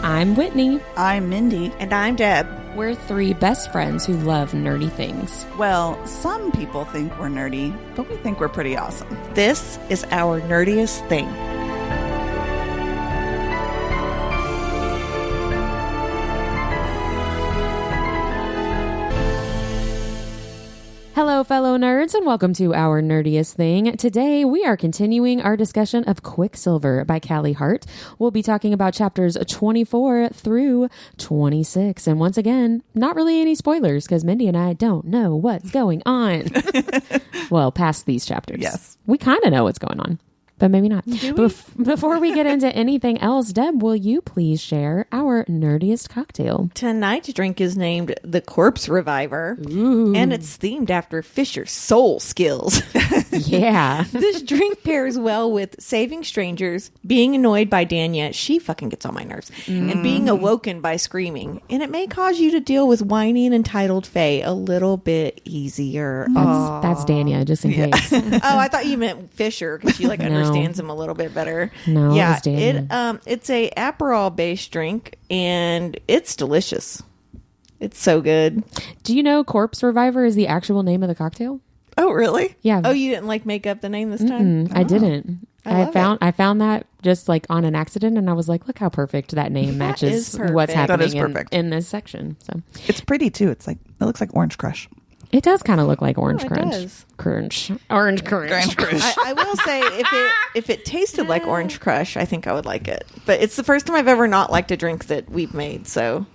I'm Whitney. I'm Mindy. And I'm Deb. We're three best friends who love nerdy things. Well, some people think we're nerdy, but we think we're pretty awesome. This is Our Nerdiest Thing. Hello, fellow nerds, and welcome to Our Nerdiest Thing. Today, we are continuing our discussion of Quicksilver by Callie Hart. We'll be talking about chapters 24 through 26. And once again, not really any spoilers, because Mindy and I don't know what's going on. Well, past these chapters. Yes. We kind of know what's going on, but maybe not. Do we? Before we get into anything else, Deb, will you please share our nerdiest cocktail? Tonight's drink is named the Corpse Reviver, Ooh. and it's themed after Fisher's soul skills. Yeah. This drink pairs well with saving strangers, being annoyed by DANYA, she fucking gets on my nerves, and being awoken by screaming. And it may cause you to deal with whiny and entitled Faye a little bit easier. That's DANYA, just in case. Oh, I thought you meant Fisher because she understands him a little bit better. No, yeah, it was DANYA. it's a Aperol based drink and it's delicious. It's so good. Do you know Corpse Reviver is the actual name of the cocktail? Oh, really? Yeah. Oh, you didn't make up the name this time? I didn't. I love I found that just like on an accident, and I was like, look how perfect that name matches is perfect. what's That happening is perfect. in this section. So It's pretty, too. It looks like Orange Crush. it does kind of look like Orange it Crunch. does. Orange Crunch. Orange Crush. I will say if it tasted like Orange Crush, I think I would like it. But it's the first time I've ever not liked a drink that we've made, so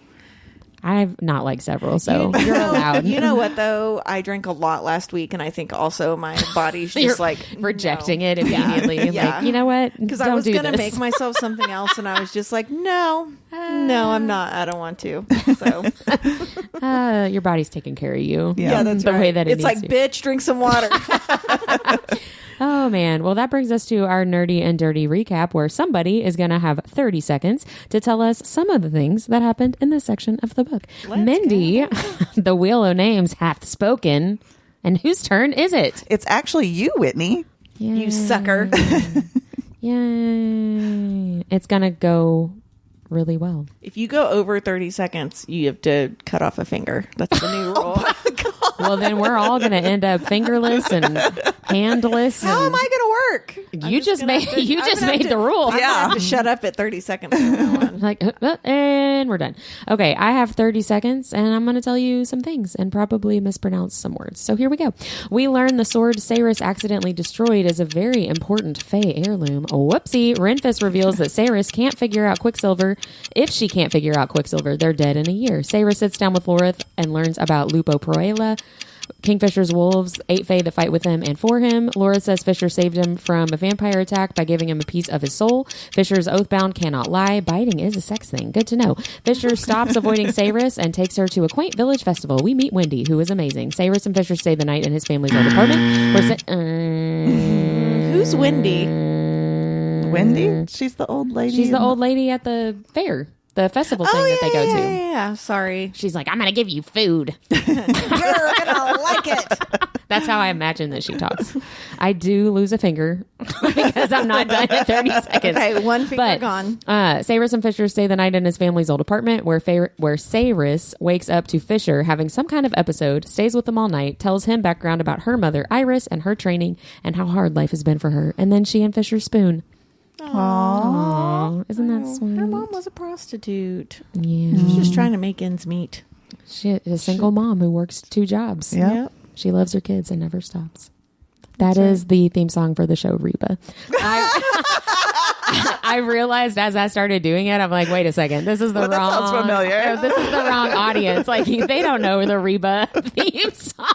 I've not liked several, so you're allowed. You know what though? I drank a lot last week, and I think also my body's just You're like rejecting no. it immediately. Yeah. Like, you know what? Because I was going to make myself something else, and I was just like, no, I'm not. I don't want to. So your body's taking care of you. Yeah, that's the right. way that it it's like, needs to. bitch, drink some water. Oh, man. Well, that brings us to our nerdy and dirty recap, where somebody is going to have 30 seconds to tell us some of the things that happened in this section of the book. Let's Mindy, the wheel o' names hath spoken. And whose turn is it? It's actually you, Whitney. Yay. You sucker. Yay. It's going to go really well. If you go over 30 seconds, you have to cut off a finger. That's the new rule. Well, then we're all going to end up fingerless and handless. How am I going to work? You just made the rule. I'm going to have to shut up at 30 seconds from now on. Like, and we're done. Okay, I have 30 seconds, and I'm going to tell you some things and probably mispronounce some words. So here we go. We learn the sword Saris accidentally destroyed is a very important Fae heirloom. Whoopsie. Renfus reveals that Saris can't figure out Quicksilver. If she can't figure out Quicksilver, they're dead in a year. Saris sits down with Lorith and learns about Lupo Proela, Kingfisher's wolves, 8 Fae that fight with him and for him. Laura says Fisher saved him from a vampire attack by giving him a piece of his soul. Fisher's oathbound, cannot lie. Biting is a sex thing. Good to know. Fisher stops avoiding Saris and takes her to a quaint village festival. We meet Wendy, who is amazing. Saris and Fisher stay the night in his family's old apartment. Who's Wendy? Wendy? She's the old lady. She's the old lady at the fair. The festival thing that they go to. Yeah, sorry. She's like, I'm going to give you food. You're going to like it. That's how I imagine that she talks. I do lose a finger because I'm not done at 30 seconds. Okay, one finger gone. Saris and Fisher stay the night in his family's old apartment where Saris wakes up to Fisher having some kind of episode, stays with him all night, tells him background about her mother, Iris, and her training and how hard life has been for her. And then she and Fisher spoon. Aww. Isn't that sweet? Her mom was a prostitute. Yeah. She's just trying to make ends meet. She's a single mom who works 2 jobs. Yeah. Yep. She loves her kids and never stops. That is the theme song for the show, Reba. I realized as I started doing it, I'm like, wait a second, this is the That wrong. sounds familiar. This is the wrong audience. Like they don't know the Reba theme song.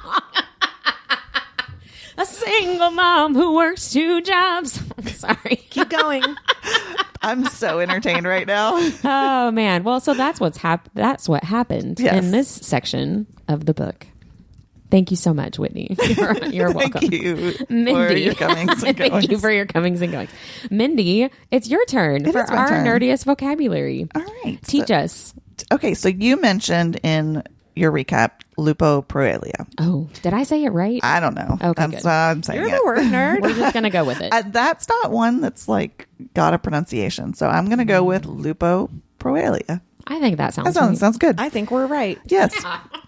A single mom who works 2 jobs. Sorry. Keep going. I'm so entertained right now. Oh man. Well, so that's what happened Yes. in this section of the book. Thank you so much, Whitney. You're welcome. Thank you Mindy. for your comings and goings. Thank you for your comings and goings. Mindy, it's your turn for is my our turn. nerdiest vocabulary. All right. Teach us. Okay, so you mentioned in your recap Lupo Proelia. Oh, did I say it right? I don't know. Okay, That's good. why I'm saying You're it. the word nerd. We're just going to go with it. That's not one that's like got a pronunciation. So I'm going to go with Lupo Proalia. I think that sounds That right. sounds good. I think we're right. Yes,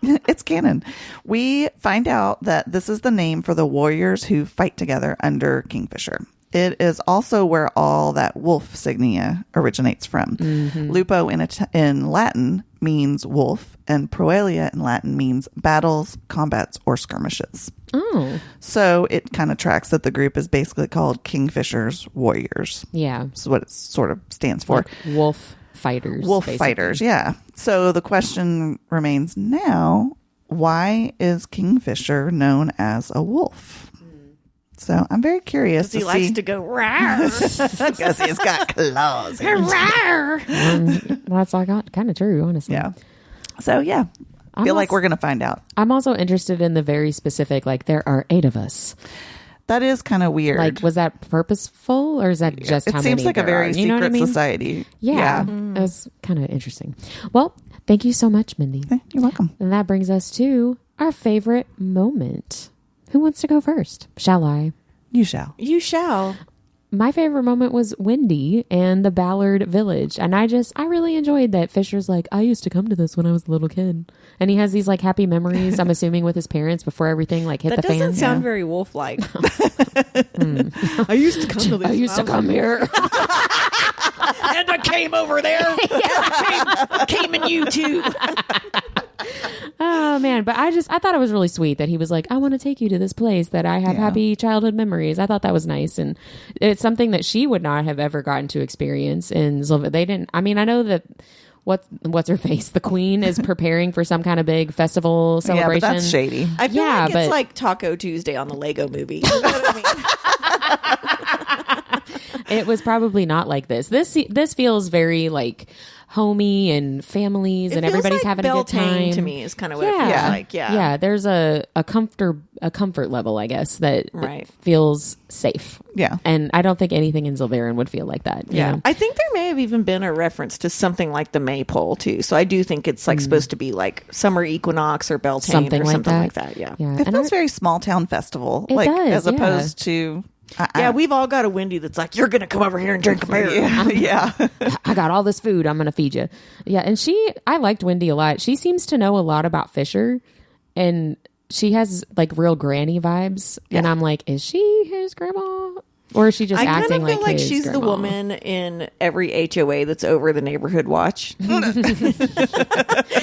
it's canon. We find out that this is the name for the warriors who fight together under Kingfisher. It is also where all that wolf signia originates from. Lupo in Latin means wolf, and Proalia in Latin means battles, combats, or skirmishes. Oh, So it kind of tracks that the group is basically called Kingfisher's Warriors. yeah. That's what it sort of stands for. Like wolf fighters. Wolf basically. fighters, yeah. So the question remains now, why is Kingfisher known as a wolf? So I'm very curious to He see. likes to go rawr. Because he's got claws. That's like kind of true, honestly. Yeah. So yeah, I feel like we're going to find out. I'm also interested in the very specific, like, there are 8 of us. That is kind of weird. Like, was that purposeful, or is that just it how seems many like a there very are? You know what I secret mean? society. Yeah. It was kind of interesting. Well, thank you so much, Mindy. You're welcome. And that brings us to our favorite moment. Who wants to go first? Shall I? You shall. You shall. My favorite moment was Wendy and the Ballard Village. And I really enjoyed that Fisher's like, I used to come to this when I was a little kid. And he has these like happy memories, I'm assuming, with his parents before everything like hit That the fan. doesn't sound very wolf-like. I used to come to this. I used to come here. and I came over there. I came in you too. Oh man, but I thought it was really sweet that he was like, I want to take you to this place that I have happy childhood memories. I thought that was nice, and it's something that she would not have ever gotten to experience in Zilva. They didn't. I mean, I know that what's her face, the Queen, is preparing for some kind of big festival celebration. Yeah, but that's shady. I feel Yeah, like but- it's like Taco Tuesday on the Lego Movie. You know what I mean? It was probably not like this. This feels very like homey and families, and It feels everybody's like having a good Beltane time. to me is kind of what it feels like. Yeah. Yeah. There's a comfort level, I guess, that Right. feels safe. Yeah. And I don't think anything in Zilverin would feel like that. you Yeah. know? I think there may have even been a reference to something like the Maypole too. So I do think it's like supposed to be like summer equinox or Beltane Something or like something that. like that. Yeah. Yeah. It And feels very small town festival. It like does, as yeah. opposed to Yeah, we've all got a Wendy that's like, you're going to come over here and drink a beer. yeah. I got all this food. I'm going to feed you. Yeah. And I liked Wendy a lot. She seems to know a lot about Fisher, and she has like real granny vibes. And I'm like, is she his grandma? Or is she just I kind acting of feel like his she's the grandma? woman in every HOA that's over the neighborhood watch.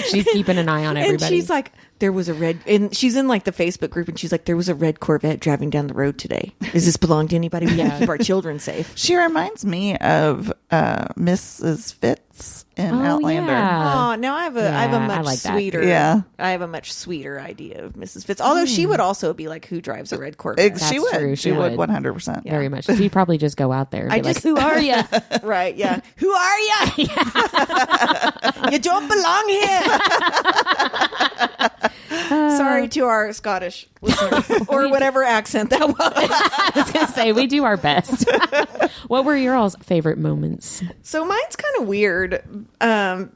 She's keeping an eye on everybody. And she's like, there was a red, and she's in like the Facebook group, and she's like, there was a red Corvette driving down the road today. Does this belong to anybody? We have to keep our children safe. She reminds me of Mrs. Fitz in Outlander. Yeah. Oh, now I have a Yeah, I much like that. sweeter. Yeah. I have a much sweeter idea of Mrs. Fitz. Although she would also be like, who drives a red Corvette? She That's would. true, She she would would. 100%. Very much. She'd probably just go out there and I be like, just- who are you? Right? Yeah. Who are you? You don't belong here. Sorry to our Scottish listeners, or whatever accent that was. I was going to say, we do our best. What were your all's favorite moments? So mine's kind of weird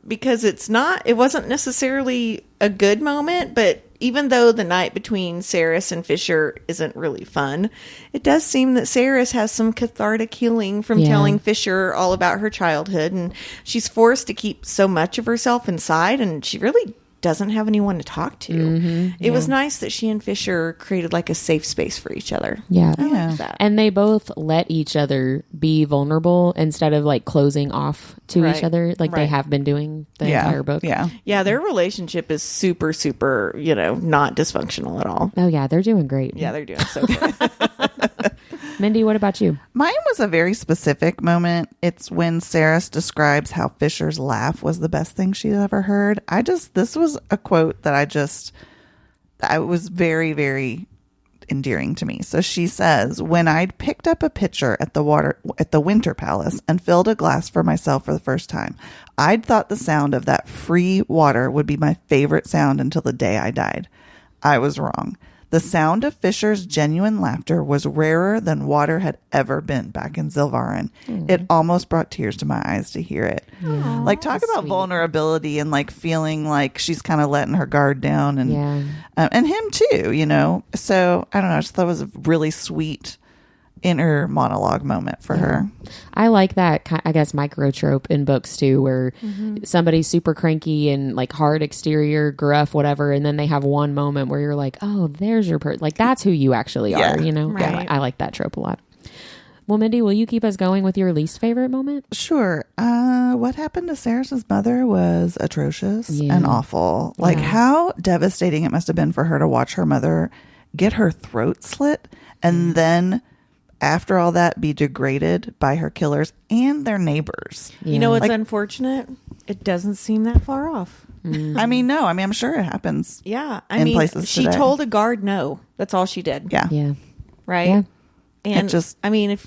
because it wasn't necessarily a good moment, but even though the night between Saris and Fisher isn't really fun, it does seem that Saris has some cathartic healing from telling Fisher all about her childhood, and she's forced to keep so much of herself inside, and she really doesn't have anyone to talk to. It was nice that she and Fisher created like a safe space for each other. Yeah. I like that. And they both let each other be vulnerable instead of like closing off to each Right. other like they Right. have been doing the Yeah. entire book. Yeah. Yeah, their relationship is super, super, not dysfunctional at all. Oh, yeah. They're doing great. Yeah, they're doing so good. Mindy, what about you? Mine was a very specific moment. It's when Saris describes how Fisher's laugh was the best thing she'd ever heard. This was a quote that I was very, very endearing to me. So she says, when I'd picked up a pitcher at the Winter Palace and filled a glass for myself for the first time, I'd thought the sound of that free water would be my favorite sound until the day I died. I was wrong. The sound of Fisher's genuine laughter was rarer than water had ever been back in Zilvarin. It almost brought tears to my eyes to hear it. Like, talk about vulnerability and like feeling like she's kind of letting her guard down, and him too, So I don't know. I just thought it was a really sweet inner monologue moment for her. I like that, I guess, micro trope in books too, where somebody's super cranky and like hard exterior, gruff, whatever, and then they have one moment where you're like, oh, there's your like that's who you actually are, you know? Right. I like that trope a lot. Well, Mindy, will you keep us going with your least favorite moment? Sure. What happened to Sarah's mother was atrocious and awful. Like how devastating it must have been for her to watch her mother get her throat slit and then after all that be degraded by her killers and their neighbors. Yeah. You know what's unfortunate? It doesn't seem that far off. I mean, no. I mean, I'm sure it happens. Yeah. In places she today. told a guard no. That's all she did. Yeah. Yeah. Right? Yeah. And It just- I mean,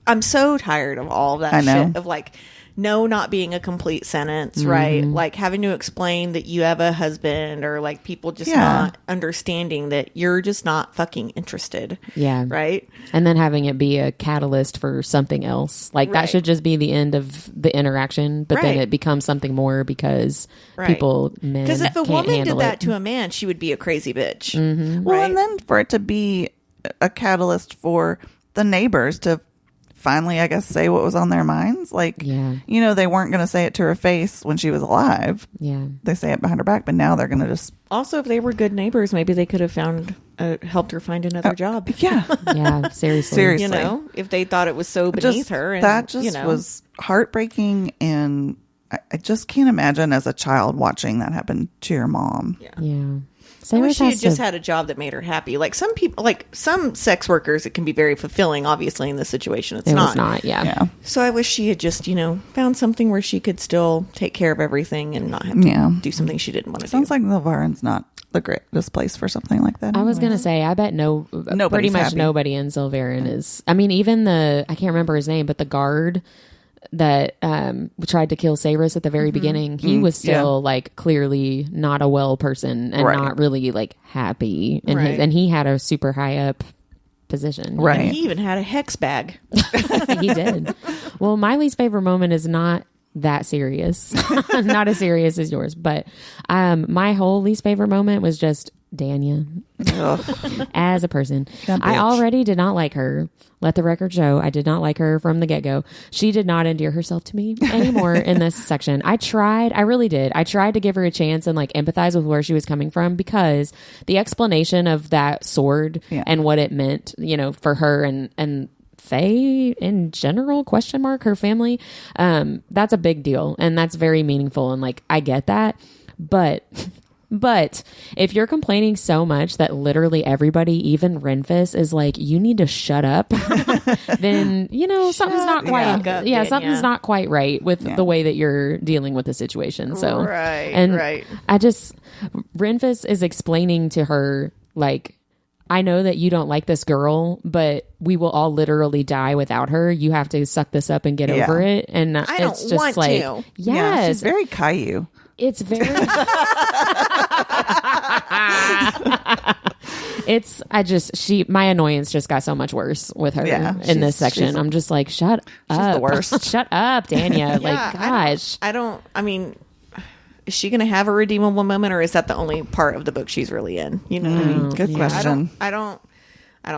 I'm so tired of all that I know. shit of like, no not being a complete sentence, right? Like having to explain that you have a husband or like people just not understanding that you're just not fucking interested. Yeah. Right? And then having it be a catalyst for something else. Like that Right. should just be the end of the interaction, but then Right. it becomes something more because people, men, Because if a can't woman did handle that it. to a man, she would be a crazy bitch. Well, Right? and then for it to be a catalyst for the neighbors to finally, I guess, say what was on their minds. Like, Yeah. you know, they weren't going to say it to her face when she was alive. Yeah. They say it behind her back, but now they're going to just, Also, if they were good neighbors, maybe they could have helped her find another job. yeah. Yeah. Seriously. Seriously. You know, if they thought it was so beneath her. And, that just you know, was heartbreaking. And I just can't imagine as a child watching that happen to your mom. Yeah. I wish Cyrus she had has just to- had a job that made her happy. Like some people, like some sex workers, it can be very fulfilling. Obviously, in this situation, it's It not. was not. Yeah. Yeah. So I wish she had just, found something where she could still take care of everything and not have to do something she didn't want to do. Sounds like Lavern's not the greatest place for something like that. I was anyway. going to say, I bet pretty much happy. nobody in Sylvarin is. I mean, even I can't remember his name, but the guard that tried to kill Cyrus at the very beginning, he was still like clearly not a well person and Right. not really like happy in Right. and he had a super high up position. Right. And he even had a hex bag. He did. Well, my least favorite moment is not that serious. Not as serious as yours, but my whole least favorite moment was just DANYA as a person. That I bitch. already did not like her. Let the record show I did not like her from the get-go. She did not endear herself to me anymore in this section. I really did. I tried to give her a chance and like empathize with where she was coming from because the explanation of that sword and what it meant, for her and Faye in general, her family, that's a big deal and that's very meaningful and like I get that, but if you're complaining so much that literally everybody, even Renfis, is like, you need to shut up, then something's not quite something's not quite right with the way that you're dealing with the situation. So Right. I just Renfis is explaining to her like, I know that you don't like this girl, but we will all literally die without her. You have to suck this up and get over it. And I don't it's just want like, to. yes, Yeah, she's very Caillou. it's very. My annoyance just got so much worse with her in this section. I'm just like, shut up. She's the worst. Shut up, DANYA. Like, gosh. I mean, is she going to have a redeemable moment or is that the only part of the book she's really in? You know what I mean? Good question. I don't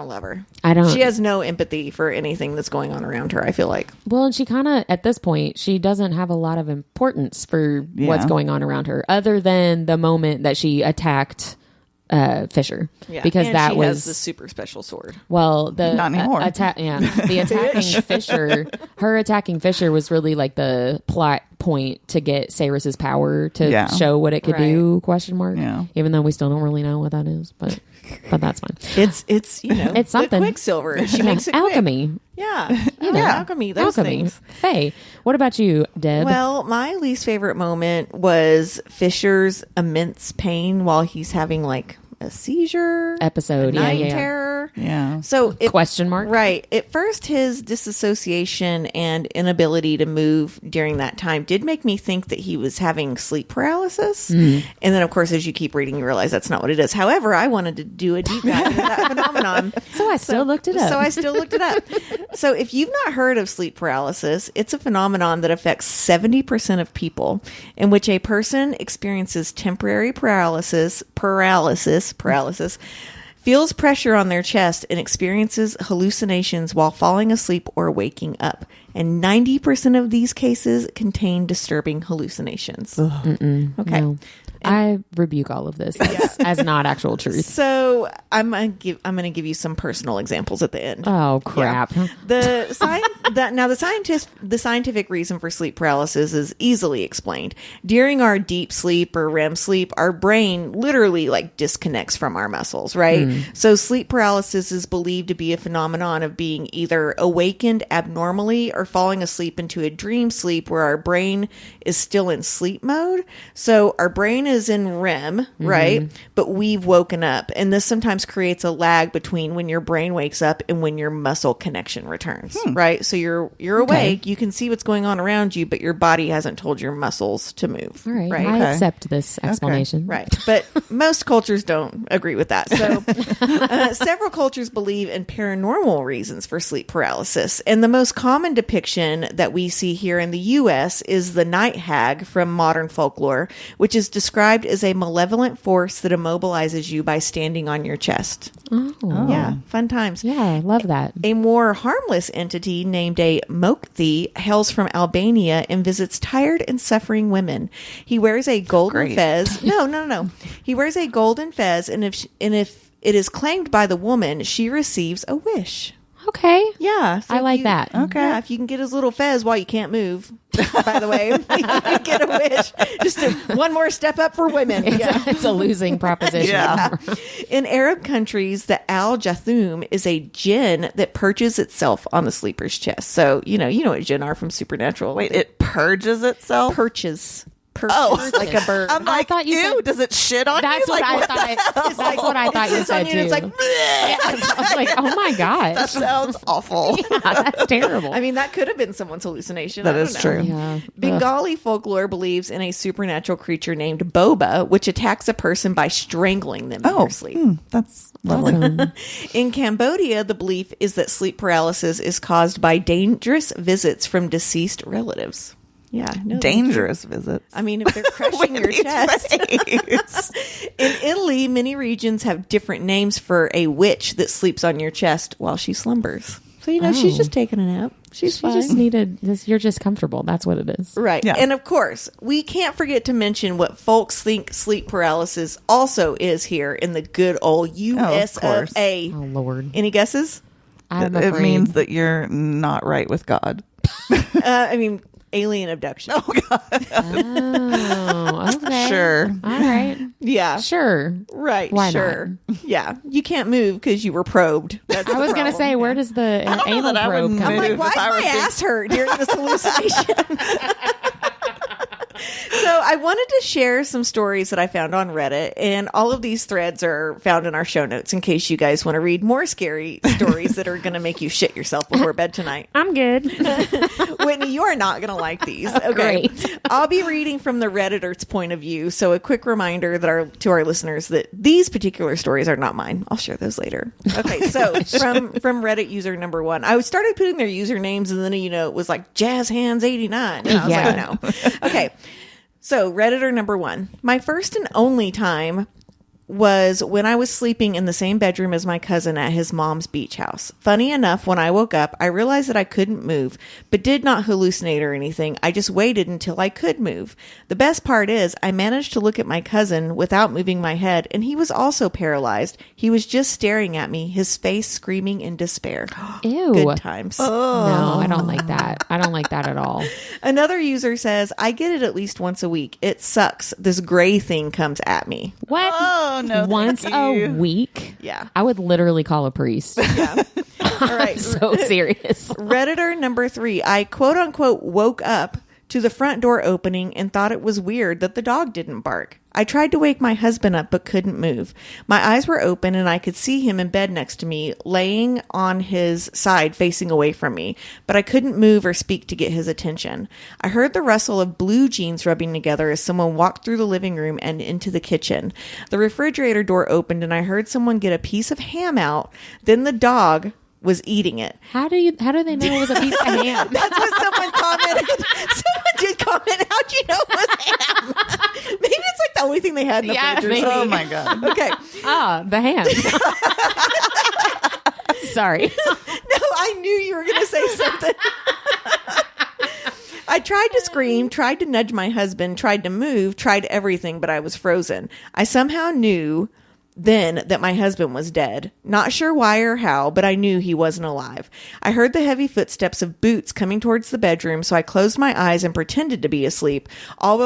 love her. I don't. She has no empathy for anything that's going on around her, I feel like. Well, and she kind of, at this point, she doesn't have a lot of importance for what's going on around her, other than the moment that she attacked Fisher. Yeah. Because and that she was has the super special sword. well, the Not anymore. the attacking Fisher. Her attacking Fisher was really like the plot point to get Cyrus's power to show what it could do. ? Yeah. Even though we still don't really know what that is, but that's fine. It's It's something. the Quicksilver. She makes it alchemy. quick. Yeah. know. Those things. Faye, what about you, Deb? Well, my least favorite moment was Fisher's immense pain while he's having like a seizure Episode, night terror. Yeah. So it, Question mark? Right. At first, his disassociation and inability to move during that time did make me think that he was having sleep paralysis. And then, of course, as you keep reading, you realize that's not what it is. However, I wanted to do a deep dive into that phenomenon. So I still looked it up. So if you've not heard of sleep paralysis, it's a phenomenon that affects 70% of people, in which a person experiences temporary paralysis feels pressure on their chest, and experiences hallucinations while falling asleep or waking up. And 90% of these cases contain disturbing hallucinations. Okay. No. I rebuke all of this as not actual truth. So I'm gonna give you some personal examples at the end. Oh crap! Yeah. The scientific reason for sleep paralysis is easily explained. During our deep sleep or REM sleep, our brain literally disconnects from our muscles, right? So sleep paralysis is believed to be a phenomenon of being either awakened abnormally or falling asleep into a dream sleep where our brain is still in sleep mode. So our brain is in REM, right? But we've woken up, and this sometimes creates a lag between when your brain wakes up and when your muscle connection returns, right? So you're awake, you can see what's going on around you, but your body hasn't told your muscles to move. All right, I accept this explanation. Right, but most cultures don't agree with that. So several cultures believe in paranormal reasons for sleep paralysis, and the most common depiction that we see here in the U.S. is the night hag from modern folklore, which is described as a malevolent force that immobilizes you by standing on your chest. Oh. Yeah, fun times. Yeah, I love that. A more harmless entity named a Mokthi hails from Albania and visits tired and suffering women. He wears a golden fez. No. He wears a golden fez, and if it is claimed by the woman, she receives a wish. Okay. Yeah. So I like that. Okay. Yeah, if you can get his little fez while you can't move, by the way, you get a wish. Just one more step up for women. It's a losing proposition. Yeah. In Arab countries, the al-Jathum is a jinn that perches itself on the sleeper's chest. So, you know what jinn are from Supernatural. Wait, it purges itself? Perches. Oh, like a bird. I'm like, I thought you ew, said, does it shit on that's you? What I thought. That's what I thought you said too. It's like, I was like, oh my gosh, that sounds awful. Yeah, that's terrible. I mean, that could have been someone's hallucination. That is true. Yeah. Bengali folklore believes in a supernatural creature named Boba, which attacks a person by strangling them in their sleep. That's lovely. Awesome. In Cambodia, the belief is that sleep paralysis is caused by dangerous visits from deceased relatives. Yeah. No, dangerous visits. I mean, if they're crushing your chest. In Italy, many regions have different names for a witch that sleeps on your chest while she slumbers. So, she's just taking a nap. She's fine. Just needed this. You're just comfortable. That's what it is. Right. Yeah. And of course, we can't forget to mention what folks think sleep paralysis also is here in the good old US of A. Oh, Lord. Any guesses? I'm It afraid. means that you're not right with God. I mean, alien abduction. Oh, God. Oh, okay. Sure. All right. Yeah. Sure. Right. Why sure. Yeah. You can't move because you were probed. That's I was going to say, where does the anal that I probe wouldn't come I'm move. like, why If I is were my ass hurt during this hallucination? So I wanted to share some stories that I found on Reddit, and all of these threads are found in our show notes in case you guys want to read more scary stories that are going to make you shit yourself before bed tonight. I'm good. Whitney, you are not going to like these. Okay. Great. I'll be reading from the Redditor's point of view. So a quick reminder to our listeners that these particular stories are not mine. I'll share those later. Okay. So from Reddit user number 1, I started putting their usernames and then, it was like Jazz Hands 89. And I was like, no. Okay. So Redditor number 1, my first and only time was when I was sleeping in the same bedroom as my cousin at his mom's beach house. Funny enough, when I woke up, I realized that I couldn't move, but did not hallucinate or anything. I just waited until I could move. The best part is I managed to look at my cousin without moving my head, and he was also paralyzed. He was just staring at me, his face screaming in despair. Ew. Good times. No, I don't like that. I don't like that at all. Another user says, I get it at least once a week. It sucks. This gray thing comes at me. What? Oh, no. Once thank a you. week? Yeah. I would literally call a priest. Yeah. All right. So serious. Redditor number 3. I quote unquote woke up to the front door opening and thought it was weird that the dog didn't bark. I tried to wake my husband up but couldn't move. My eyes were open and I could see him in bed next to me, laying on his side facing away from me, but I couldn't move or speak to get his attention. I heard the rustle of blue jeans rubbing together as someone walked through the living room and into the kitchen. The refrigerator door opened and I heard someone get a piece of ham out. Then the dog was eating it. How do they know it was a piece of ham? That's what someone commented. Someone did comment, how'd you know it was ham? Maybe it's like the only thing everything they had in the fridge. maybe. Oh my God. Okay. The ham. Sorry. No, I knew you were going to say something. I tried to scream, tried to nudge my husband, tried to move, tried everything, but I was frozen. I somehow knew then that my husband was dead. Not sure why or how, but I knew he wasn't alive. I heard the heavy footsteps of boots coming towards the bedroom, so I closed my eyes and pretended to be asleep, all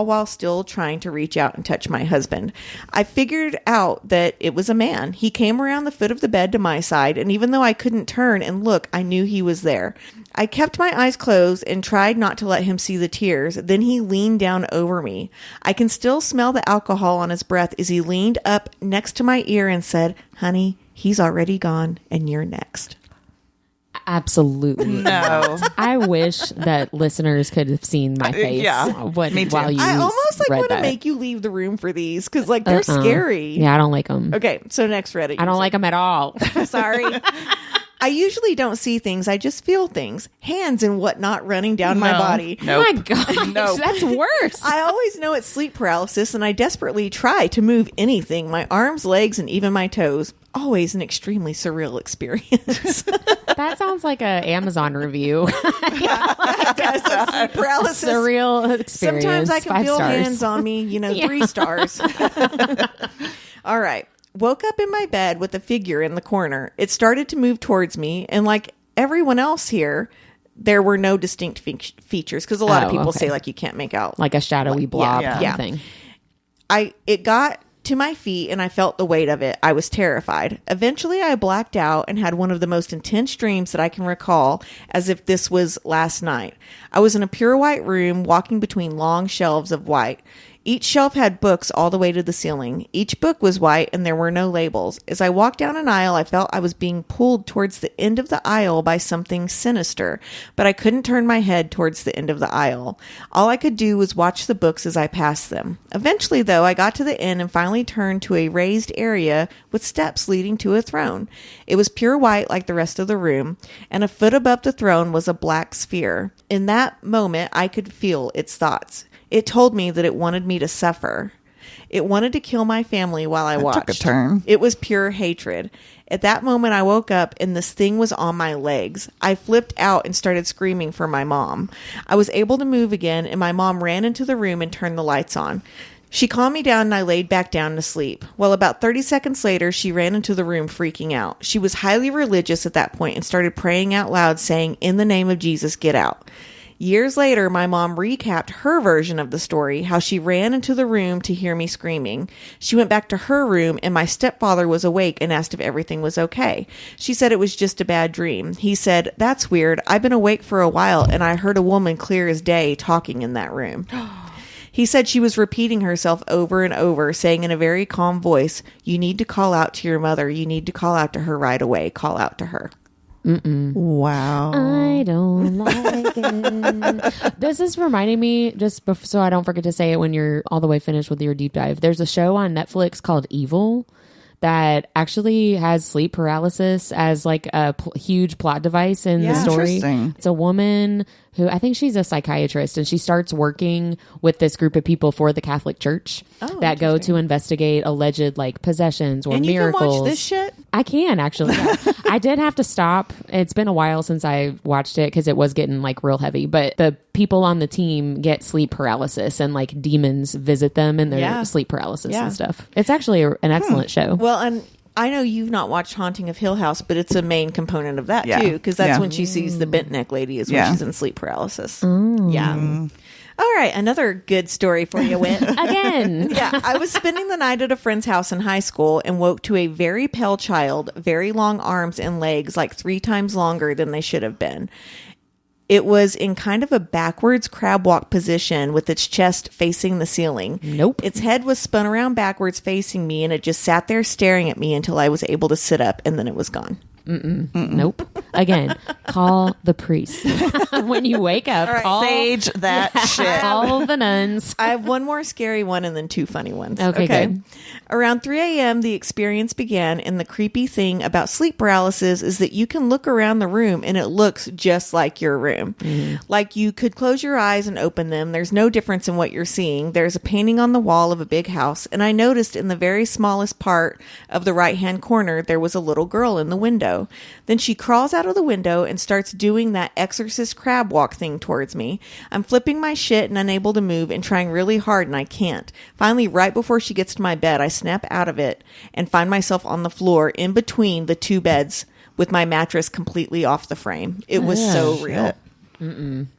while still trying to reach out and touch my husband. I figured out that it was a man. He came around the foot of the bed to my side, and even though I couldn't turn and look, I knew he was there. I kept my eyes closed and tried not to let him see the tears. Then he leaned down over me. I can still smell the alcohol on his breath as he leaned up next to my ear and said, "Honey, he's already gone and you're next." Absolutely. No. I wish that listeners could have seen my face Me too. while you I almost read want to that. make you leave the room for these because they're scary. Yeah, I don't like them. Okay, so next Reddit. I don't like them at all. Sorry. I usually don't see things. I just feel things. Hands and whatnot running down my body. Oh my God. Nope. That's worse. I always know it's sleep paralysis, and I desperately try to move anything, my arms, legs, and even my toes. Always an extremely surreal experience. That sounds like a Amazon review. Sleep paralysis. Surreal experience. Sometimes I can 5 feel stars. hands on me, 3 stars. All right. Woke up in my bed with a figure in the corner. It started to move towards me, and like everyone else here, there were no distinct features because a lot of people say like you can't make out like a shadowy blob kind yeah. of thing. It got to my feet and I felt the weight of it. I was terrified. Eventually I blacked out and had one of the most intense dreams that I can recall, as if this was last night. I was in a pure white room walking between long shelves of white. Each shelf had books all the way to the ceiling. Each book was white and there were no labels. As I walked down an aisle, I felt I was being pulled towards the end of the aisle by something sinister, but I couldn't turn my head towards the end of the aisle. All I could do was watch the books as I passed them. Eventually, though, I got to the end and finally turned to a raised area with steps leading to a throne. It was pure white like the rest of the room, and a foot above the throne was a black sphere. In that moment, I could feel its thoughts. It told me that it wanted me to suffer. It wanted to kill my family while I watched. Took a turn. It was pure hatred. At that moment, I woke up and this thing was on my legs. I flipped out and started screaming for my mom. I was able to move again, and my mom ran into the room and turned the lights on. She calmed me down and I laid back down to sleep. Well, about 30 seconds later, she ran into the room freaking out. She was highly religious at that point and started praying out loud, saying, "In the name of Jesus, get out." Years later, my mom recapped her version of the story, how she ran into the room to hear me screaming. She went back to her room and my stepfather was awake and asked if everything was okay. She said it was just a bad dream. He said, "That's weird. I've been awake for a while and I heard a woman clear as day talking in that room." He said she was repeating herself over and over, saying in a very calm voice, "You need to call out to your mother. You need to call out to her right away. Call out to her." Wow. I don't like it. This is reminding me, so I don't forget to say it when you're all the way finished with your deep dive. There's a show on Netflix called Evil that actually has sleep paralysis as like a huge plot device in the story. It's a woman who, I think she's a psychiatrist, and she starts working with this group of people for the Catholic Church that go to investigate alleged like possessions or and miracles. You can watch this shit? I can actually. Yeah. I did have to stop. It's been a while since I watched it because it was getting like real heavy, but the people on the team get sleep paralysis and like demons visit them in their sleep paralysis and stuff. It's actually an excellent show. Well, and I know you've not watched Haunting of Hill House, but it's a main component of that too, because that's when she sees the bent neck lady is when she's in sleep paralysis. Yeah. All right, another good story for you, Whit. Again. Yeah, I was spending the night at a friend's house in high school and woke to a very pale child, very long arms and legs, like 3 times longer than they should have been. It was in kind of a backwards crab walk position with its chest facing the ceiling. Nope. Its head was spun around backwards facing me, and it just sat there staring at me until I was able to sit up, and then it was gone. Nope. Again, call the priest. When you wake up, call, sage that shit. Call the nuns. I have one more scary one and then two funny ones. Okay, good. Around 3 a.m., the experience began, and the creepy thing about sleep paralysis is that you can look around the room and it looks just like your room. Like you could close your eyes and open them. There's no difference in what you're seeing. There's a painting on the wall of a big house, and I noticed in the very smallest part of the right-hand corner, there was a little girl in the window. Then she crawls out of the window and starts doing that exorcist crab walk thing towards me. I'm flipping my shit and unable to move and trying really hard, and I can't. Finally, right before she gets to my bed, I snap out of it and find myself on the floor in between the two beds with my mattress completely off the frame. It was so real.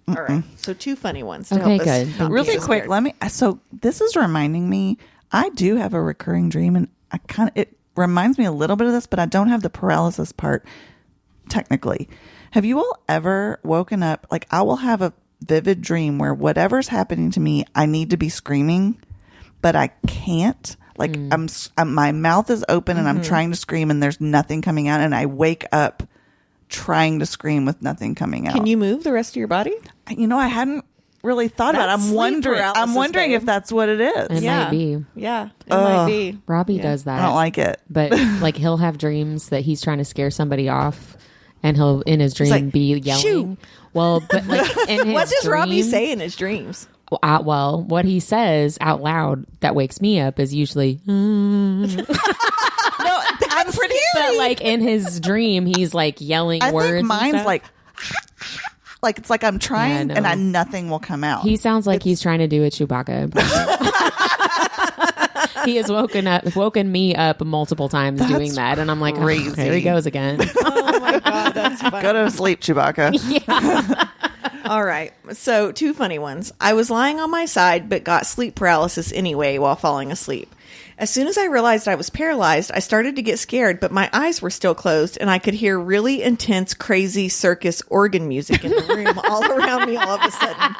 All right. So two funny ones. To Okay, help us good. not be Really so quick, scared. so this is reminding me, I do have a recurring dream, and it reminds me a little bit of this, but I don't have the paralysis part technically. Have you all ever woken up, like I will have a vivid dream where whatever's happening to me, I need to be screaming, but I can't. Like my mouth is open and I'm trying to scream and there's nothing coming out, and I wake up trying to scream with nothing coming out. Can you move the rest of your body? I hadn't really thought about it. That's I'm sleep wondering. I'm paralysis, wondering babe. if that's what it is. It might be. Yeah, it might be. Robbie does that. I don't like it. But like he'll have dreams that he's trying to scare somebody off, and he'll in his dream like, be yelling. "Shoo!" Well, but like in his What does Robbie dream- say in his dreams? Well, what he says out loud that wakes me up is usually. No, I'm pretty. But like in his dream, he's like yelling I words. think and mine's stuff. like it's like I'm trying no. and nothing will come out. He sounds like he's trying to do a Chewbacca impression. He has woken me up multiple times doing that, and I'm like, crazy. oh, there he goes again. Oh my god, that's funny. Go to sleep, Chewbacca. All right. So, two funny ones. I was lying on my side, but got sleep paralysis anyway while falling asleep. As soon as I realized I was paralyzed, I started to get scared, but my eyes were still closed, and I could hear really intense, crazy circus organ music in the room all around me all of a sudden.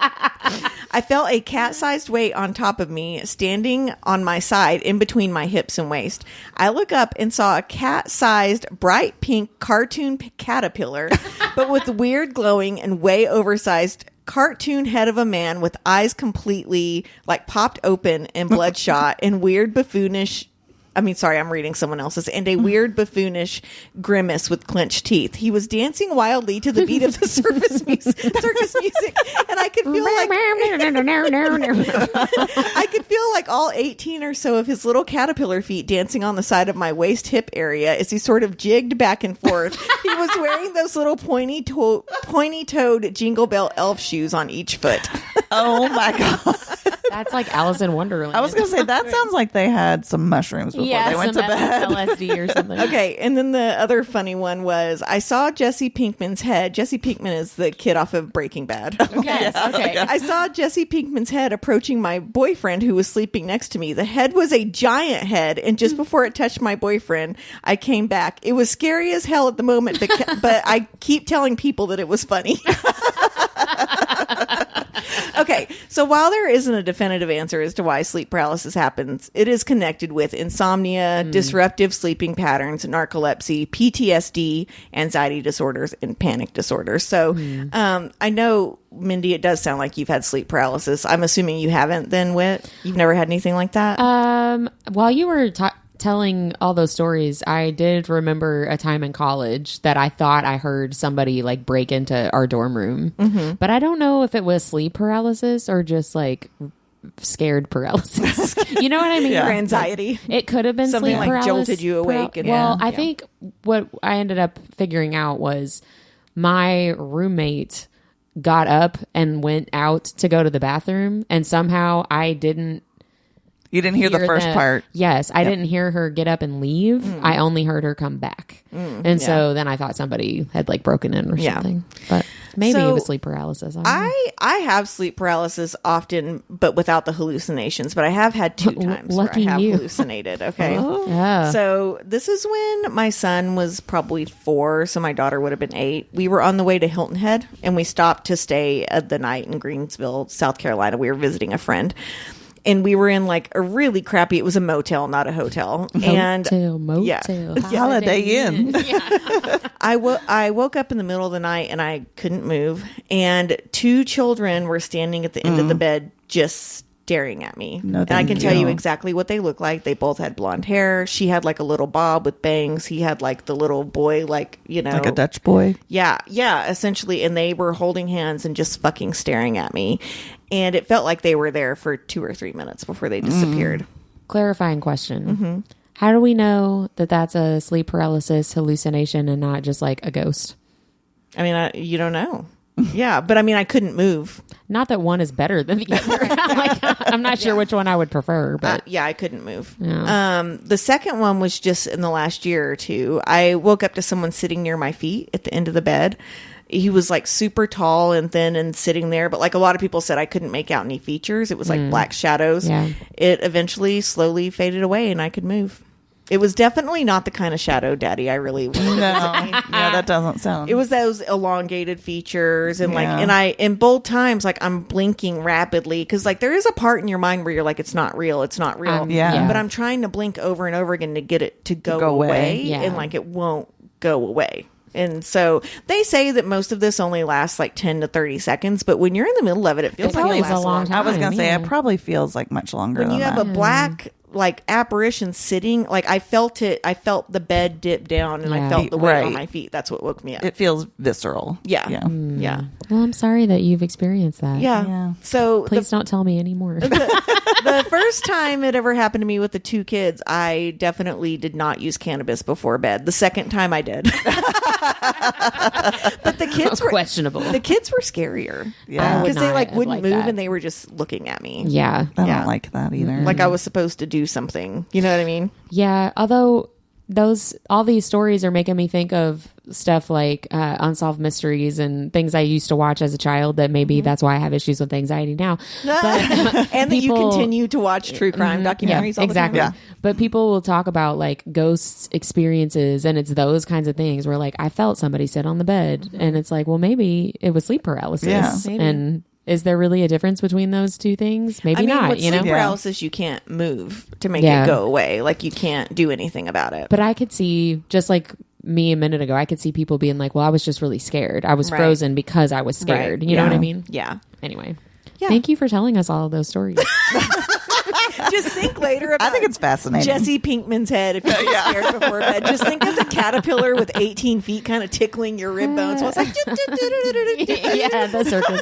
I felt a cat-sized weight on top of me, standing on my side in between my hips and waist. I look up and saw a cat-sized, bright pink cartoon caterpillar, but with weird glowing and way oversized cartoon head of a man with eyes completely like popped open and bloodshot and weird buffoonish. I'm reading someone else's. And a weird buffoonish grimace with clenched teeth. He was dancing wildly to the beat of the circus music, and I could feel like all 18 or so of his little caterpillar feet dancing on the side of my waist hip area as he sort of jigged back and forth. He was wearing those little pointy-toed Jingle Bell elf shoes on each foot. Oh my god. That's like Alice in Wonderland. I was going to say that sounds like they had some mushrooms before they went to some bed. LSD or something. Okay, and then the other funny one was I saw Jesse Pinkman's head. Jesse Pinkman is the kid off of Breaking Bad. Yes, okay. I saw Jesse Pinkman's head approaching my boyfriend who was sleeping next to me. The head was a giant head, and just before it touched my boyfriend, I came back. It was scary as hell at the moment, but I keep telling people that it was funny. Okay, so while there isn't a definitive answer as to why sleep paralysis happens, it is connected with insomnia, disruptive sleeping patterns, narcolepsy, PTSD, anxiety disorders, and panic disorders. So I know, Mindy, it does sound like you've had sleep paralysis. I'm assuming you haven't then, Whit? You've never had anything like that? While you were telling all those stories, I did remember a time in college that I thought I heard somebody like break into our dorm room, but I don't know if it was sleep paralysis or just like scared paralysis. You know what I mean? Or anxiety. It could have been Something sleep like paralysis. jolted you awake and- well, I Yeah. think what I ended up figuring out was my roommate got up and went out to go to the bathroom, and somehow I didn't. You didn't hear the first part. Yes, I didn't hear her get up and leave. I only heard her come back. And so then I thought somebody had like broken in or something. But maybe it was sleep paralysis. I don't know. I have sleep paralysis often, but without the hallucinations. But I have had 2 times Lucky where I have you. hallucinated. Okay. Yeah. So this is when my son was probably 4, so my daughter would have been 8. We were on the way to Hilton Head, and we stopped to stay the night in Greensville, South Carolina. We were visiting a friend. And we were in like a really crappy, it was a motel, not a hotel. And Motel. Holiday Inn. I woke up in the middle of the night and I couldn't move. And 2 children were standing at the end of the bed just staring at me. No, and I can thank tell you you. exactly what they look like. They both had blonde hair. She had like a little bob with bangs. He had like the little boy, like, you know. Like a Dutch boy. Yeah, essentially. And they were holding hands and just fucking staring at me. And it felt like they were there for 2 or 3 minutes before they disappeared. Clarifying question. How do we know that that's a sleep paralysis hallucination and not just like a ghost? I mean, you don't know. Yeah, but I mean, I couldn't move. Not that one is better than the other. I'm not sure which one I would prefer, but yeah, I couldn't move. Yeah. The second one was just in the last year or two. I woke up to someone sitting near my feet at the end of the bed. He was like super tall and thin and sitting there, but like a lot of people said, I couldn't make out any features. It was like black shadows. Yeah. It eventually slowly faded away and I could move. It was definitely not the kind of shadow daddy I really wanted. No, that doesn't sound. It was those elongated features and like, and in both times, like I'm blinking rapidly because like there is a part in your mind where you're like, it's not real. It's not real. Yeah. But I'm trying to blink over and over again to get it to go away. Yeah. And like it won't go away. And so they say that most of this only lasts like 10 to 30 seconds. But when you're in the middle of it, it feels like it lasts a long time. I was going to say, yeah. it probably feels like much longer when than you have that. a black like apparition sitting, like I felt the bed dip down and I felt the weight on my feet. That's what woke me up. It feels visceral. Yeah. Well, I'm sorry that you've experienced that. Yeah. So Please don't tell me anymore. the first time it ever happened to me with the 2 kids, I definitely did not use cannabis before bed. The second time I did. But the kids were questionable. The kids were scarier. Yeah. Because they like have wouldn't liked move that. and they were just looking at me. Yeah. I don't like that either. Like I was supposed to do something. You know what I mean? Yeah. Although all these stories are making me think of stuff like unsolved mysteries and things I used to watch as a child that maybe that's why I have issues with anxiety now. But And that you continue to watch true crime documentaries all the time. Yeah. But people will talk about like ghosts experiences and it's those kinds of things where like I felt somebody sit on the bed and it's like, well, maybe it was sleep paralysis. Yeah. Maybe. And is there really a difference between those two things? Maybe not, with you know? sleep paralysis, you can't move to make it go away. Like you can't do anything about it. But I could see, just like me a minute ago, I could see people being like, well, I was just really scared. I was frozen because I was scared. You know what I mean? Yeah. Anyway. Yeah. Thank you for telling us all of those stories. Just think later about I think it's fascinating. Jesse Pinkman's head if you're scared before bed. Just think of the caterpillar with 18 feet kind of tickling your rib bones. So it's like, yeah, the circus.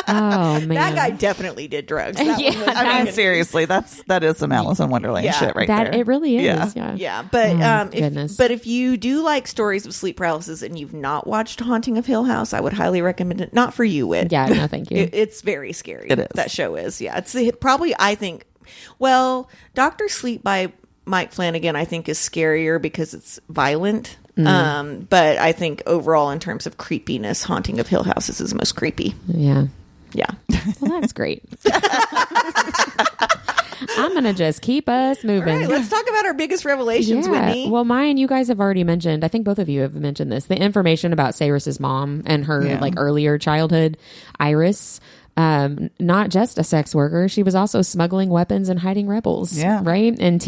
Oh, man. that guy definitely did drugs. That one was I mean, seriously, that is some Alice in Wonderland shit right there. It really is. Yeah. Yeah. Yeah, but goodness. if you do like stories of sleep paralysis and you've not watched Haunting of Hill House, I would highly recommend it. Not for you, Whit. Yeah, no, thank you. It's very scary. It is. That show is. Yeah, it's probably, I think, well, Dr. Sleep by Mike Flanagan, I think, is scarier because it's violent. But I think overall, in terms of creepiness, Haunting of Hill House is the most creepy. Yeah. Yeah. Well, that's great. I'm going to just keep us moving. All right, let's talk about our biggest revelations, Whitney. Well, mine, you guys have already mentioned. I think both of you have mentioned this. The information about Cyrus's mom and her like earlier childhood, Iris. Not just a sex worker, she was also smuggling weapons and hiding rebels. Yeah. Right. And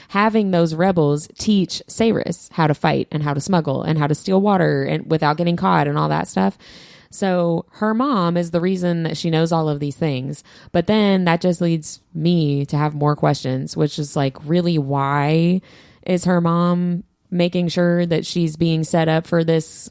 having those rebels teach Cyrus how to fight and how to smuggle and how to steal water and without getting caught and all that stuff. So her mom is the reason that she knows all of these things. But then that just leads me to have more questions, which is like, really, why is her mom making sure that she's being set up for this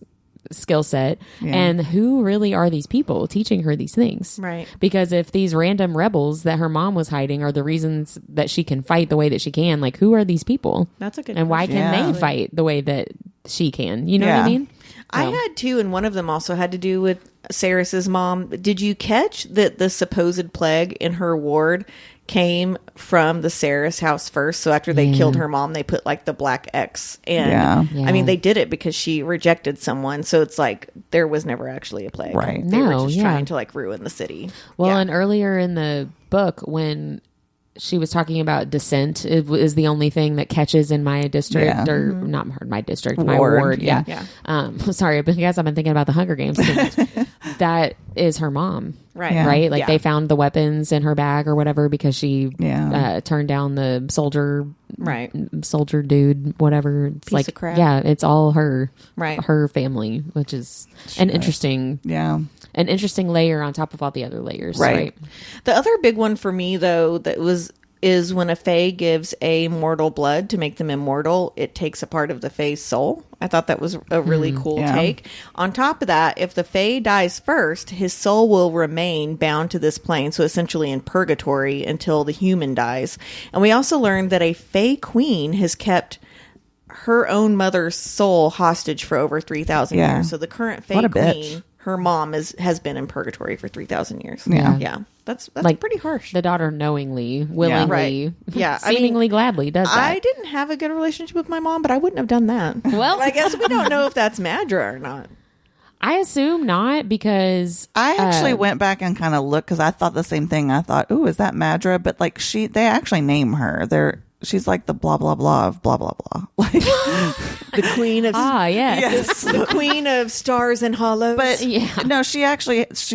skill set? And who really are these people teaching her these things? Right. Because if these random rebels that her mom was hiding are the reasons that she can fight the way that she can, like, who are these people? That's a good And why question. can they fight the way that she can? You know what I mean? I had two, and one of them also had to do with Cyrus's mom. Did you catch that the supposed plague in her ward came from the Cyrus house first? So after they killed her mom, they put like the black X. And I mean, they did it because she rejected someone. So it's like there was never actually a plague. Right. They No, were just yeah. trying to like ruin the city. Well, and earlier in the book, when she was talking about descent is the only thing that catches in my district or not my district, my ward. Yeah. Sorry, but I guess I've been thinking about the Hunger Games too much. That is her mom. Right. Yeah. Right. Like they found the weapons in her bag or whatever because she turned down the soldier dude, whatever. It's Piece of crap. Yeah, it's all her. Right. Her family, which is an interesting layer on top of all the other layers. Right. The other big one for me though is when a fae gives a mortal blood to make them immortal, it takes a part of the fae's soul. I thought that was a really cool take. On top of that, if the fae dies first, his soul will remain bound to this plane, so essentially in purgatory until the human dies. And we also learned that a fae queen has kept her own mother's soul hostage for over 3,000 years. So the current fae queen, her mom has been in purgatory for 3,000 years. Yeah. That's like pretty harsh. The daughter willingly, seemingly gladly does that. I didn't have a good relationship with my mom, but I wouldn't have done that. Well, I guess we don't know if that's Madra or not. I assume not because I actually went back and kind of looked because I thought the same thing. I thought, "Ooh, is that Madra?" But like they actually name her. She's like the blah blah blah of blah blah blah, like the queen of yes, the queen of stars and hollows. But no, she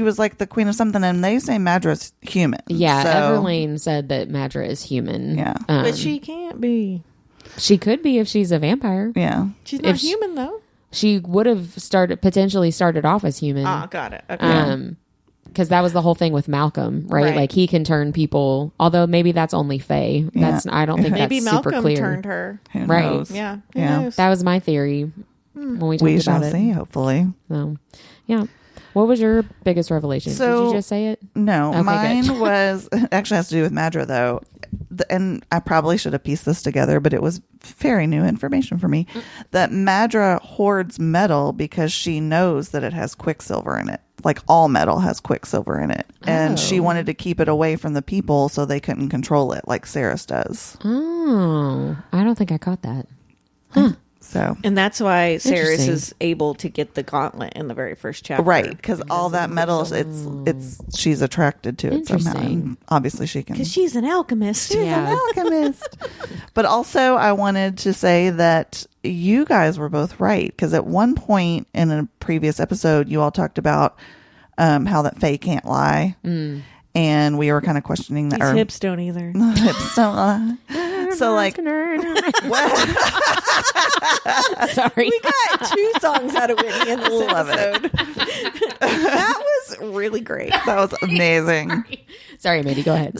was like the queen of something, and they say Madra's human. Yeah, so. Everlane said that Madra is human. Yeah, but she can't be. She could be if she's a vampire. Yeah, she's not human though. She would have potentially started off as human. Ah, got it. Okay. Because that was the whole thing with Malcolm, right? Like he can turn people, although maybe that's only Faye. I don't think maybe that's Malcolm super clear. Turned her, Who right? Knows? Yeah, who knows? That was my theory when we talked about it. We shall see, hopefully. So, yeah. What was your biggest revelation? So, did you just say it? No, okay, mine was actually has to do with Madra though, and I probably should have pieced this together, but it was very new information for me. That Madra hoards metal because she knows that it has Quicksilver in it. Like all metal has Quicksilver in it, and she wanted to keep it away from the people so they couldn't control it, like Saris does. Oh, I don't think I caught that. Huh. So, and that's why Saris is able to get the gauntlet in the very first chapter, right? Because all that metal, she's attracted to it somehow. And obviously, she can because she's an alchemist. She's an alchemist. But also, I wanted to say that you guys were both right because at one point in a previous episode, you all talked about how that Faye can't lie, and we were kind of questioning that. These hips don't either. Hips don't lie. So like, sorry, we got 2 songs out of Whitney in this episode. That was really great. That was amazing. Sorry, Mandy, go ahead.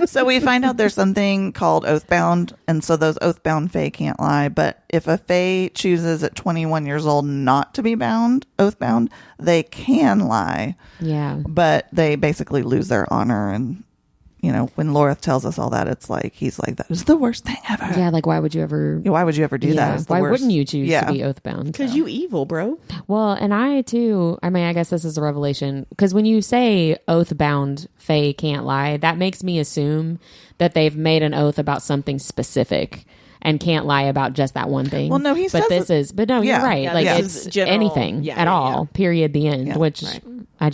So we find out there's something called Oathbound, and so those Oathbound Fae can't lie. But if a Fae chooses at 21 years old not to be Oathbound, they can lie. Yeah, but they basically lose their honor and. You know, when Loreth tells us all that, it's like, he's like, that is the worst thing ever. Yeah, like, why would you ever do that? Why wouldn't you choose to be oathbound? Because you evil, bro. Well, and I, too, I mean, I guess this is a revelation. Because when you say oathbound Fae can't lie, that makes me assume that they've made an oath about something specific and can't lie about just that one thing. Well, no, he says but no, you're right. Like, it's general, anything at all, period, the end, which I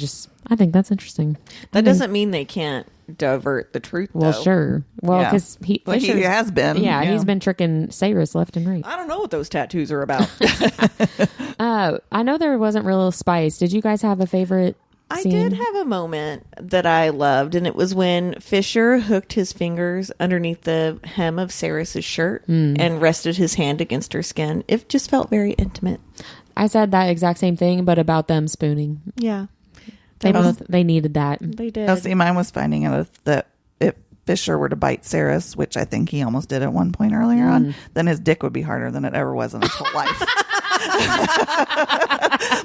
think that's interesting. That doesn't mean they can't divert the truth, well, though. Sure. Well, because he has been. Yeah, he's been tricking Saris left and right. I don't know what those tattoos are about. I know there wasn't real spice. Did you guys have a favorite scene? I did have a moment that I loved, and it was when Fisher hooked his fingers underneath the hem of Saris's shirt and rested his hand against her skin. It just felt very intimate. I said that exact same thing, but about them spooning. Yeah. They needed that. They did. Oh, see, mine was finding out that if Fisher were to bite Saris, which I think he almost did at one point earlier on, then his dick would be harder than it ever was in his whole life.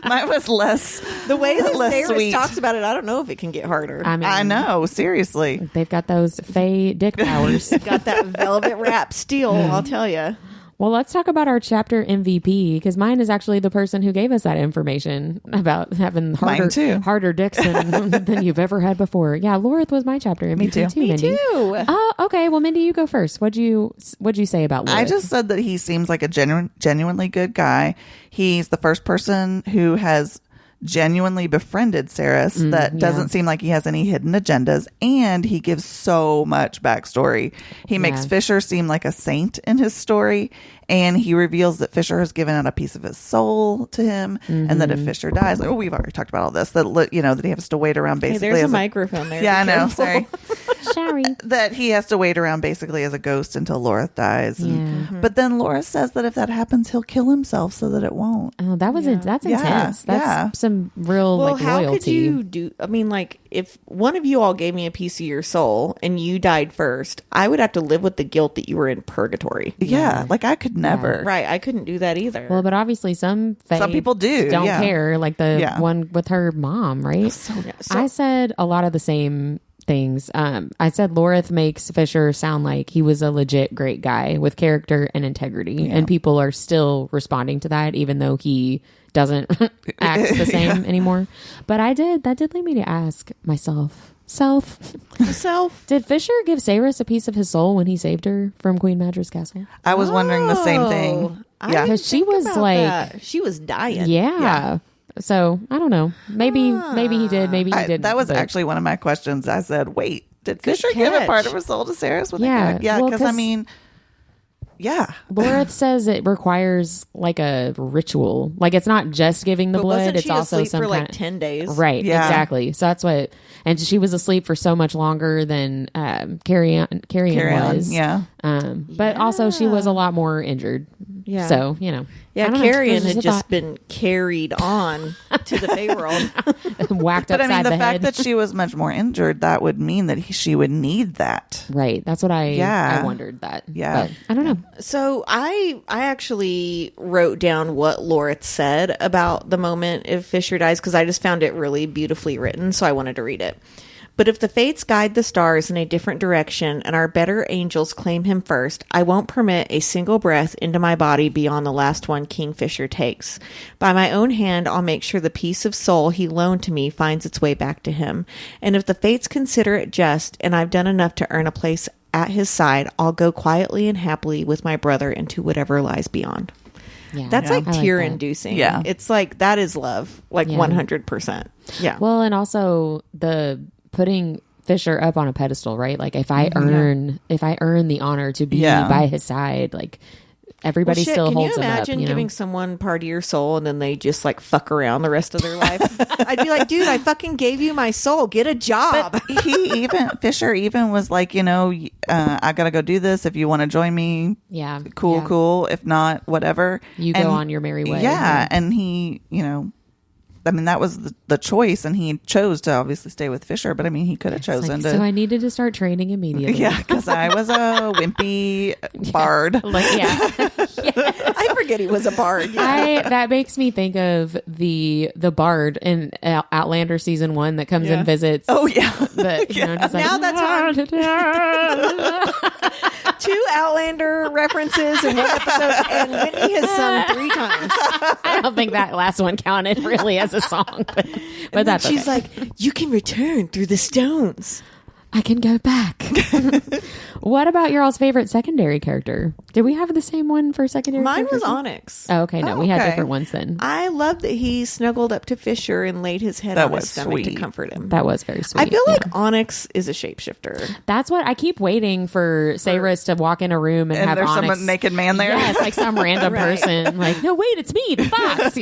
Mine was less. The way that Saris sweet. talks about it, I don't know if it can get harder. I mean, I know, seriously. They've got those Fae dick powers. Got that velvet wrap steel, I'll tell you. Well, let's talk about our chapter MVP, because mine is actually the person who gave us that information about having harder dicks than you've ever had before. Yeah, Loreth was my chapter MVP too. Me Mindy. too. Oh, okay. Well, Mindy, you go first. What'd you say about Loreth? I just said that he seems like a genuinely good guy. He's the first person who has genuinely befriended Saris that doesn't seem like he has any hidden agendas, and he gives so much backstory. He makes Fisher seem like a saint in his story, and he reveals that Fisher has given out a piece of his soul to him, and that if Fisher dies, we've already talked about all this, that that he has to wait around basically. Hey, there's a microphone there. Yeah, I know. Sorry. Sorry. That he has to wait around basically as a ghost until Lorith dies. But then Lorith says that if that happens, he'll kill himself so that it won't. Oh, that's intense. That's some real how loyalty. could you do? I mean, if one of you all gave me a piece of your soul and you died first, I would have to live with the guilt that you were in purgatory. Yeah, I could never. Right, I couldn't do that either. Well, but obviously some people don't care, like the one with her mom, right? I said a lot of the same things. I said Lorith makes Fisher sound like he was a legit great guy with character and integrity, and people are still responding to that, even though he doesn't act the same anymore. But that did lead me to ask myself, did Fisher give Saris a piece of his soul when he saved her from Queen Madra's castle? I was wondering the same thing. Yeah, because she was she was dying. Yeah. So I don't know. Maybe he did. Maybe he didn't. That was actually one of my questions. I said, "Wait, did Fisher give a part of her soul to Saris?" Yeah, because I mean, Lorith says it requires like a ritual. Like it's not just giving the blood; it's also some for kind of 10 days. Right? Yeah. Exactly. So that's what. And she was asleep for so much longer than Carrie was. Yeah. But also she was a lot more injured. Yeah. So Yeah, Carrion had just been carried on to the Fey world. Whacked upside the head. But I mean, the fact that she was much more injured, that would mean that she would need that. Right. That's what I wondered that. Yeah. But I don't know. So I actually wrote down what Lorith said about the moment if Fisher dies, because I just found it really beautifully written, so I wanted to read it. But if the fates guide the stars in a different direction and our better angels claim him first, I won't permit a single breath into my body beyond the last one Kingfisher takes. By my own hand, I'll make sure the piece of soul he loaned to me finds its way back to him. And if the fates consider it just, and I've done enough to earn a place at his side, I'll go quietly and happily with my brother into whatever lies beyond. Yeah, that's like tear like inducing. Yeah. It's like, that is love. Like 100%. Yeah. Well, and also the putting Fisher up on a pedestal, right? Like if I earn the honor to be by his side, like everybody still holds him up. Can you imagine giving someone part of your soul and then they just like fuck around the rest of their life? I'd be like, dude, I fucking gave you my soul. Get a job. But Fisher even was like, I gotta go do this. If you want to join me, cool. If not, whatever. You go on your merry way. Yeah, and he, I mean, that was the choice, and he chose to obviously stay with Fisher, but I mean, he could have chosen to. So I needed to start training immediately. Yeah, because I was a wimpy bard. I forget he was a bard. Yeah. That makes me think of the bard in Outlander season 1 that comes and visits. Oh, yeah. Now that's on. 2 Outlander references in one episode, and Whitney has sung 3 times. I don't think that last one counted really as a song, but that's she's like, you can return through the stones. I can go back. What about your all's favorite secondary character? Did we have the same one for secondary? Mine was Onyx. Oh, okay. No, we had different ones then. I love that he snuggled up to Fisher and laid his head on his stomach to comfort him. That was very sweet. I feel like Onyx is a shapeshifter. That's what I keep waiting for Saris to walk in a rox and have there's Onyx. some naked man there. Yes, like some random person. Like, no, wait, it's me, the fox.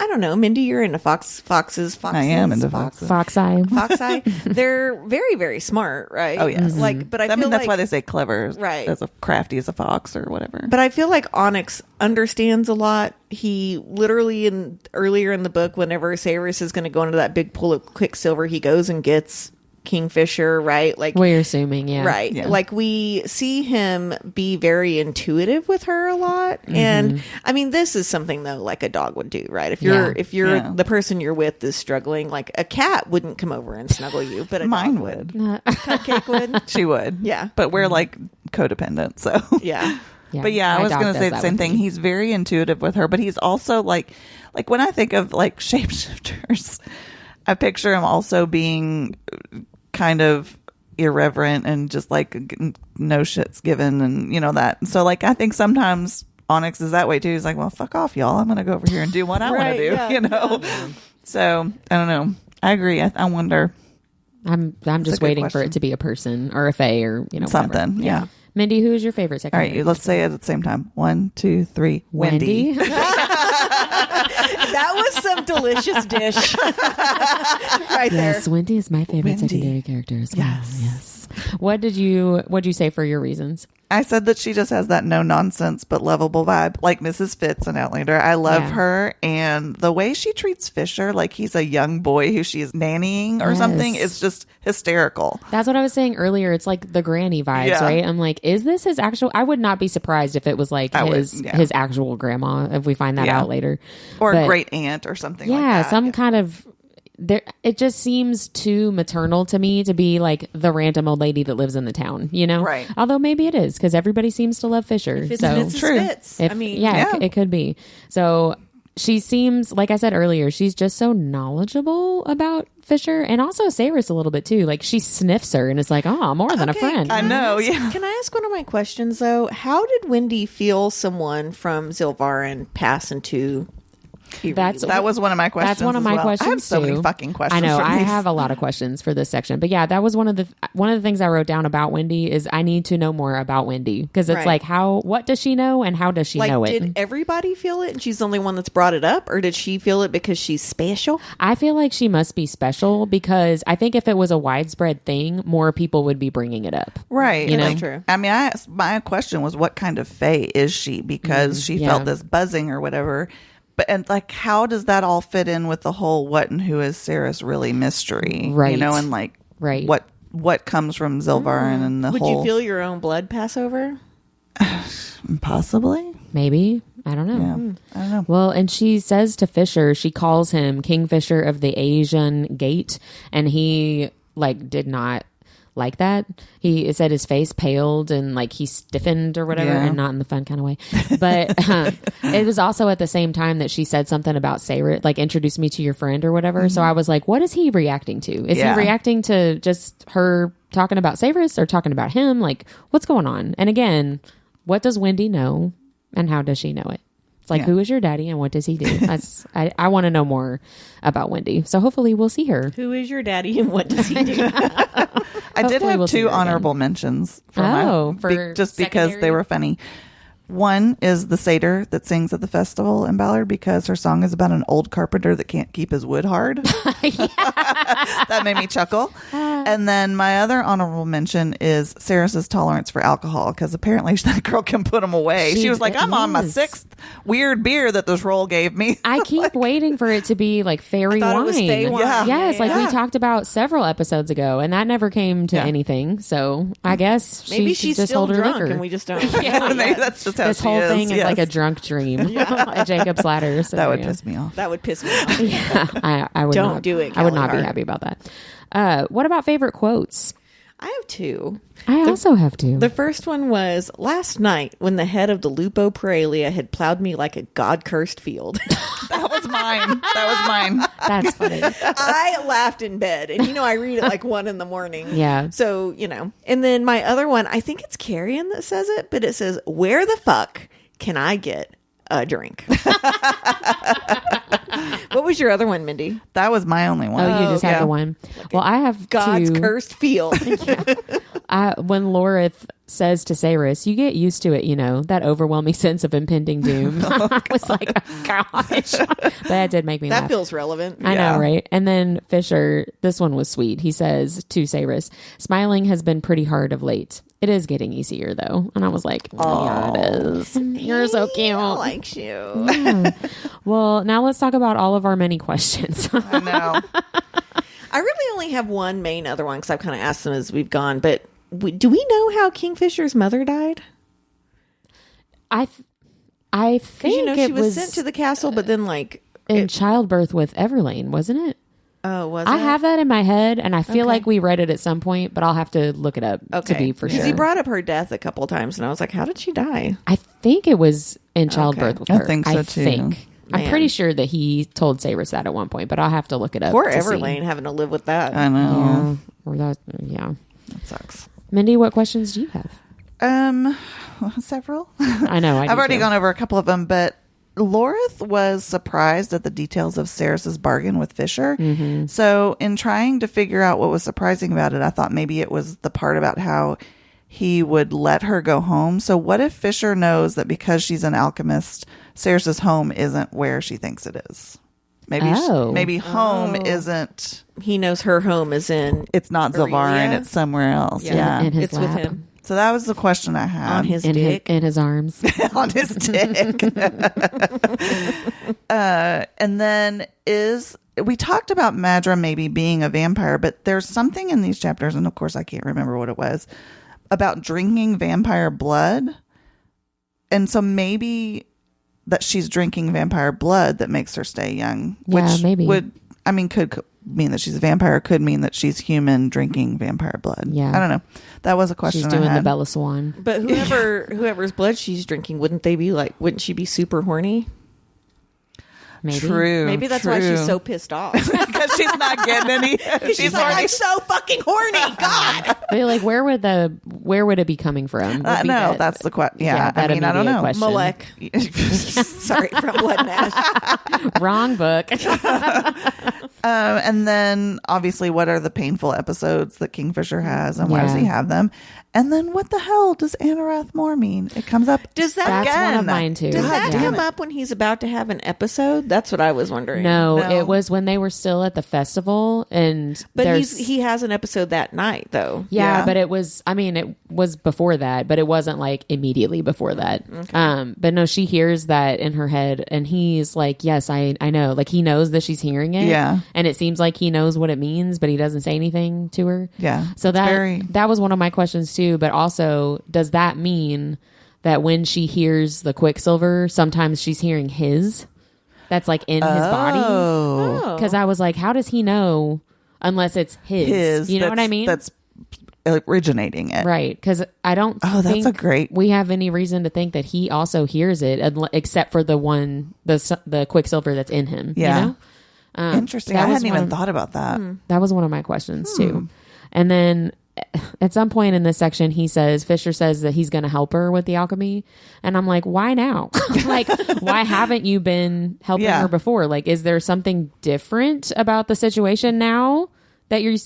I don't know, Mindy, you're into foxes. I am into foxes. Fox eye. They're very, very smart, right? Oh, yes. But I mean, feel that's why they say clever, right? As crafty as a fox or whatever. But I feel like Onyx understands a lot. He literally, earlier in the book, whenever Saris is going to go into that big pool of Quicksilver, he goes and gets Kingfisher, right? Like we're assuming, yeah, right. Yeah. Like we see him be very intuitive with her a lot, and I mean, this is something though, like a dog would do, right? If you're the person you're with is struggling, like a cat wouldn't come over and snuggle you, but mine would. Cupcake would. She would, yeah. But we're like codependent, so yeah. But yeah, I was going to say the same thing. He's very intuitive with her, but he's also like when I think of like shapeshifters, I picture him also being kind of irreverent and just like no shits given and that. So like I think sometimes Onyx is that way too. He's like, well, fuck off, y'all. I'm going to go over here and do what I want to do, you know? Yeah. So, I don't know. I agree. I wonder. I'm just waiting for it to be a person or a fae or, you know, something. Whatever. Yeah. Mindy, who is your favorite secondary? All right, let's say it at the same time. 1, 2, 3. Wendy. That was some delicious dish right there. Yes, Wendy is my favorite secondary character as well. Yes. What'd you say for your reasons? I said that she just has that no nonsense but lovable vibe, like Mrs. Fitz in Outlander. I love her, and the way she treats Fisher like he's a young boy who she's nannying or something is just hysterical. That's what I was saying earlier. It's like the granny vibes, right? I'm like, is this his actual? I would not be surprised if it was like his actual grandma. If we find that out later, or a great aunt or something. like that. Some kind of. There, it just seems too maternal to me to be like the random old lady that lives in the town, you know? Right. Although maybe it is because everybody seems to love Fisher. If it's so Mrs. true. Fitz. If, I mean, it could be. So she seems, like I said earlier, she's just so knowledgeable about Fisher, and also Cyrus a little bit too. Like she sniffs her and is like, "Oh, more than a friend." I know. Yeah. Can I ask one of my questions though? How did Wendy feel someone from Zilvarin pass into? That was one of my questions. That's one of my questions. I have so many too. fucking questions. I know. from I these. have a lot of questions for this section, but yeah, that was one of the things I wrote down about Wendy is I need to know more about Wendy because it's like what does she know and how does she know it? Did everybody feel it and she's the only one that's brought it up, or did she feel it because she's special? I feel like she must be special because I think if it was a widespread thing, more people would be bringing it up. Right. You know? That's true. I mean, my question was, what kind of fae is she? Because she felt this buzzing or whatever. And like, how does that all fit in with the whole what and who is Cyrus really mystery? Right. You know, and like what comes from Zilvarin and the Would whole. you feel your own blood pass over? Possibly. Maybe. I don't know. Yeah. I don't know. Well, and she says to Fisher, she calls him Kingfisher of the Asian Gate, and he like did not like that. He said his face paled and like he stiffened or whatever, and not in the fun kind of way. But it was also at the same time that she said something about Cyrus, like introduce me to your friend or whatever. So I was like, what is he reacting to? Is he reacting to just her talking about Cyrus or talking about him? Like, what's going on? And again, what does Wendy know and how does she know it? It's like, who is your daddy and what does he do? That's I want to know more about Wendy. So hopefully we'll see her. Who is your daddy and what does he do? I did have we'll see two her again. honorable mentions for just because secondary? they were funny. One is the satyr that sings at the festival in Ballard because her song is about an old carpenter that can't keep his wood hard. That made me chuckle. And then my other honorable mention is Cyrus's tolerance for alcohol because apparently that girl can put him away. She was like, I'm on my 6th weird beer that this roll gave me. I keep waiting for it to be like fairy wine. It was fey wine. Yeah. Yes, like we talked about several episodes ago, and that never came to anything. So I guess Maybe she she's just still hold her drunk liquor. and we just don't. Maybe that's just how This she whole thing is yes. like a drunk dream, a Jacob's ladder. That would piss me off. That would piss me off. Yeah, I would Don't not do it, I would not be Callie Hart. happy about that. What about favorite quotes? I have two. I also have to. The first one was last night when the head of the Lupo Paralia had plowed me like a god-cursed field. That was mine. That's funny. I laughed in bed. And, I read it like 1 a.m. Yeah. So, And then my other one, I think it's Carrion that says it, but it says, where the fuck can I get a drink? What was your other one, Mindy? That was my only one. Oh, you just had the one. Well, I have God's two. cursed field. When Lorith says to Cyrus, you get used to it, that overwhelming sense of impending doom. I was like, oh, gosh. But that did make me That laugh. feels relevant. I know, right? And then Fisher, this one was sweet. He says to Cyrus, smiling has been pretty hard of late. It is getting easier, though. And I was like, yeah, it is. You're so cute. I like you. Yeah. Well, now let's talk about all of our many questions. I know. I really only have one main other one because I've kind of asked them as we've gone. But do we know how Kingfisher's mother died? I think she it was sent to the castle, but then in childbirth with Everlane, wasn't it? Oh, was I it? have that in my head, and I feel like we read it at some point, but I'll have to look it up to be for sure. He brought up her death a couple of times, and I was like, how did she die? I think it was in childbirth with her. I think so, too. I'm pretty sure that he told Cyrus that at one point, but I'll have to look it up. Poor to Everlane having to live with that. I know. Yeah. That sucks. Mindy, what questions do you have? Several. I know. I've already gone over a couple of them, but Lorith was surprised at the details of Sarah's bargain with Fisher. Mm-hmm. So in trying to figure out what was surprising about it, I thought maybe it was the part about how he would let her go home. So what if Fisher knows that because she's an alchemist, Sarah's home isn't where she thinks it is? Maybe home isn't. He knows her home is in. It's not Zilvarin, Aurelia? it's somewhere else. Yeah. In his It's lap. with him. So that was the question I had. On his In dick. his arms. On his dick. And then we talked about Madra maybe being a vampire, but there's something in these chapters, and of course I can't remember what it was, about drinking vampire blood. And so maybe that she's drinking vampire blood that makes her stay young. Yeah, Which maybe. could mean that she's a vampire, could mean that she's human drinking vampire blood. Yeah. I don't know. That was a question She's I doing the had. Bella Swan. But whoever's blood she's drinking, wouldn't she be super horny? Maybe. True. Maybe that's why she's so pissed off. Because she's not getting any. She's like, I'm so fucking horny. God. But like, where would it be coming from? Would be No, that's the question. Yeah, I that mean, I don't immediate know. question. Malek. Sorry, from Blood and Ash. Wrong book. And then obviously, what are the painful episodes that Kingfisher has, and why does he have them? And then, what the hell does Anorath Moore mean? It comes up. Does that That's again. one of mine too. Does that Yeah. come up when he's about to have an episode? That's what I was wondering. No, No. it was when they were still at the festival, and But there's he has an episode that night, though. yeah, Yeah. but it was before that, but it wasn't like immediately before that. But no, she hears that in her head, and he's like, yes, I know, like he knows that she's hearing it. Yeah. And it seems like he knows what it means, but he doesn't say anything to her. Yeah. So It's that that was one of my questions too, but also, does that mean that when she hears the Quicksilver, sometimes she's hearing his that's like in his body? Oh, Because I was like, how does he know unless it's his? You know what I mean? That's originating it. Right, because I don't Oh, that's think a great- we have any reason to think that he also hears it, except for the Quicksilver that's in him. Yeah. You know? Interesting. that I was hadn't one even of- thought about that. That was one of my questions too. And then at some point in this section, Fisher says that he's going to help her with the alchemy. And I'm like, why now? Like, why haven't you been helping Yeah. her before? Like, is there something different about the situation now that you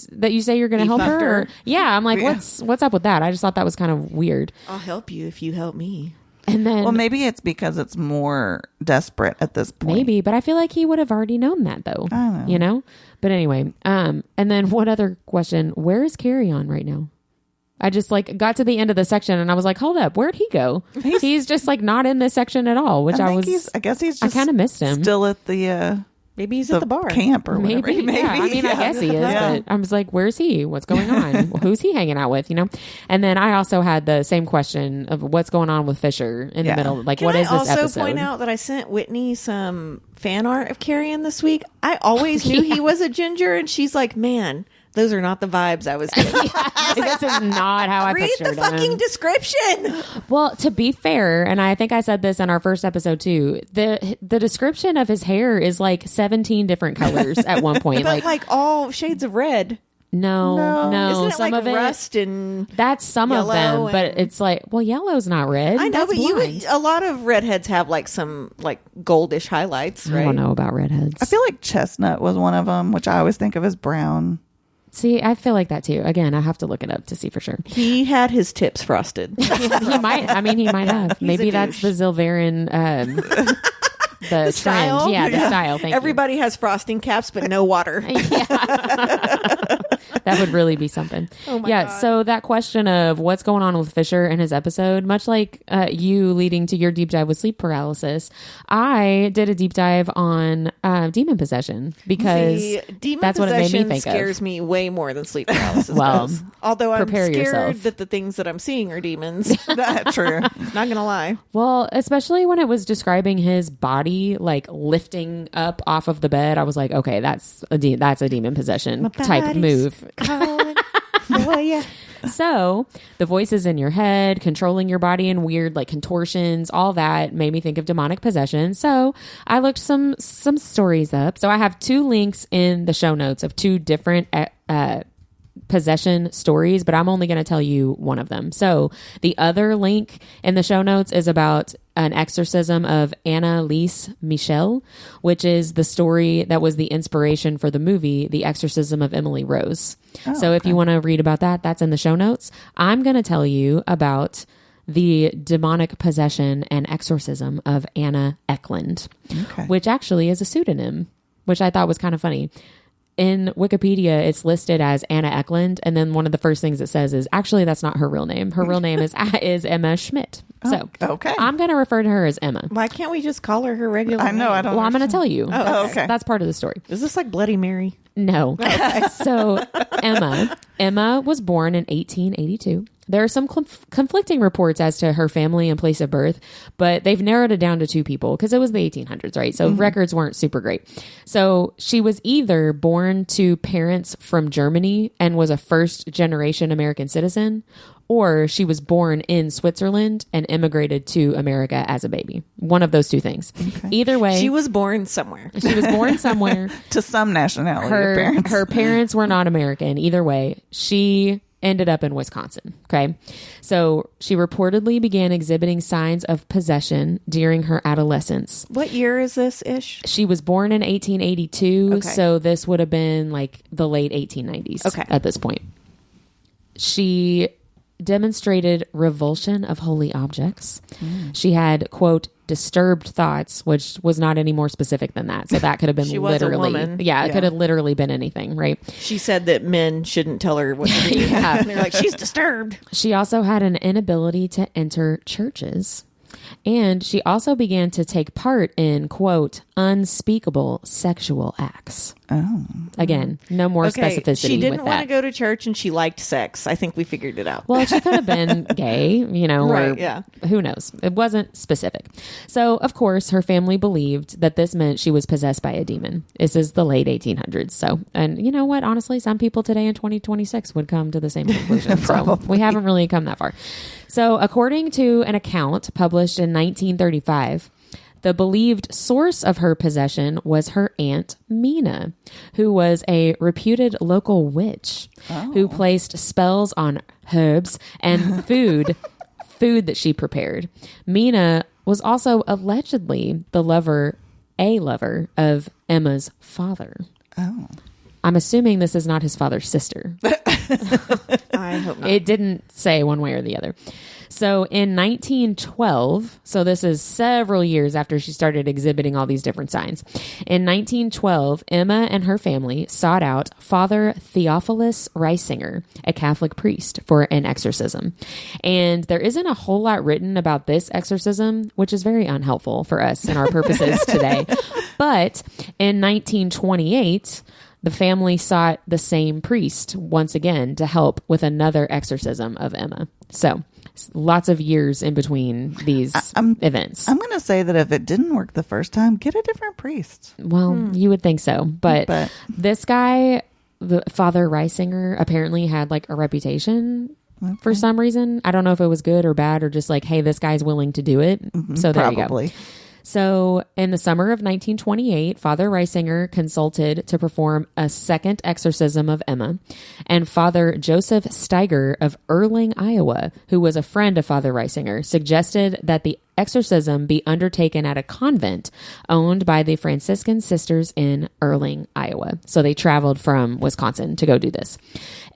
say you're going to help fucked her? her. Or- yeah. I'm like, Yeah. what's up with that? I just thought that was kind of weird. I'll help you if you help me. And then Well, maybe it's because it's more desperate at this point. maybe, but I feel like he would have already known that though. I don't know. You know? But anyway, and then one other question, where is Carry On right now? I just like got to the end of the section and I was like, hold up, where'd he go? He's just like not in this section at all, which I guess he's just kind of missed him. still at the Maybe he's at the bar. camp or whatever. Maybe, yeah. I mean, I guess he is, Yeah. but I was like, where's he? What's going on? Who's he hanging out with? You know? And then I also had the same question of what's going on with Fisher in the Yeah. middle. Like, Can what I is this also episode? point out that I sent Whitney some fan art of Carrion this week? I always knew he was a ginger, and she's like, man, those are not the vibes I was getting. This is not how I Read the pictured fucking him. description. Well, to be fair, and I think I said this in our first episode too, the description of his hair is like 17 different colors at one point. But like all shades of red. No, Isn't it some like of it. rust and That's some of yellow them, but and- it's like, well, yellow's not red. I know, That's but blind. a lot of redheads have like some like goldish highlights, right? I don't know about redheads. I feel like chestnut was one of them, which I always think of as brown. See, I feel like that too. Again, I have to look it up to see for sure. He had his tips frosted. He might. I mean, he might have. Maybe a that's the Zilvarin. The trend. style? Yeah, the style. Thank Everybody has frosting caps, but no water. you. That would really be something. Oh my yeah. God. So that question of what's going on with Fisher and his episode, much like you leading to your deep dive with sleep paralysis, I did a deep dive on demon possession because See, demon that's what it made me possession think scares of. me way more than sleep paralysis Well, does. Although I'm prepare scared yourself. that the things that I'm seeing are demons. True. Not gonna lie. Well, especially when it was describing his body like lifting up off of the bed, I was like, okay, that's a demon possession type body's move. calling for ya. So the voices in your head, controlling your body in weird like contortions, all that made me think of demonic possession. So I looked some stories up. So I have 2 links in the show notes of 2 different possession stories, but I'm only going to tell you one of them. So the other link in the show notes is about an exorcism of Anneliese Michel, which is the story that was the inspiration for the movie, The Exorcism of Emily Rose. So if you want to read about that, that's in the show notes. I'm going to tell you about the demonic possession and exorcism of Anna Eklund, which actually is a pseudonym, which I thought was kind of funny. In Wikipedia, it's listed as Anna Eklund, and then one of the first things it says is, actually, that's not her real name. Her real name is Emma Schmidt. So I'm going to refer to her as Emma. Why can't we just call her regular name? I don't. Well, I'm going to tell you. Okay. That's part of the story. Is this like Bloody Mary? No. So Emma was born in 1882. There are some conflicting reports as to her family and place of birth, but they've narrowed it down to two people because it was the 1800s, right? So records weren't super great. So she was either born to parents from Germany and was a first generation American citizen, or she was born in Switzerland and immigrated to America as a baby. One of those two things. Either way. She was born somewhere. She was born somewhere. To some nationality, parents. Her parents were not American. Either way, she ended up in Wisconsin. Okay. So she reportedly began exhibiting signs of possession during her adolescence. What year is this ish? She was born in 1882. So this would have been like the late 1890s at this point. She demonstrated revulsion of holy objects. She had, quote, disturbed thoughts, which was not any more specific than that. So that could have been She was a literally, woman. it could have literally been anything, right? She said that men shouldn't tell her what to do. They're like, she's disturbed. She also had an inability to enter churches. And she also began to take part in, quote, unspeakable sexual acts. Oh. Again, no more specificity. She didn't with want that. to go to church and she liked sex. I think we figured it out. Well, she could have been gay, or who knows? It wasn't specific. So, of course, her family believed that this meant she was possessed by a demon. This is the late 1800s. So, and you know what? Honestly, some people today in 2026 would come to the same conclusion. So we haven't really come that far. So, according to an account published in 1935, the believed source of her possession was her aunt, Mina, who was a reputed local witch who placed spells on herbs and food that she prepared. Mina was also allegedly a lover of Emma's father. Oh. I'm assuming this is not his father's sister. I hope not. It didn't say one way or the other. So in 1912, so this is several years after she started exhibiting all these different signs. In 1912, Emma and her family sought out Father Theophilus Reisinger, a Catholic priest, for an exorcism. And there isn't a whole lot written about this exorcism, which is very unhelpful for us and our purposes today. But in 1928, the family sought the same priest once again to help with another exorcism of Emma. So lots of years in between these events. I'm going to say that if it didn't work the first time, get a different priest. Well, you would think so. But this guy, the Father Reisinger, apparently had like a reputation for some reason. I don't know if it was good or bad or just like, hey, this guy's willing to do it. So there you go. So in the summer of 1928, Father Reisinger consulted to perform a second exorcism of Emma, and Father Joseph Steiger of Erling, Iowa, who was a friend of Father Reisinger, suggested that the exorcism be undertaken at a convent owned by the Franciscan sisters in Erling, Iowa. So they traveled from Wisconsin to go do this.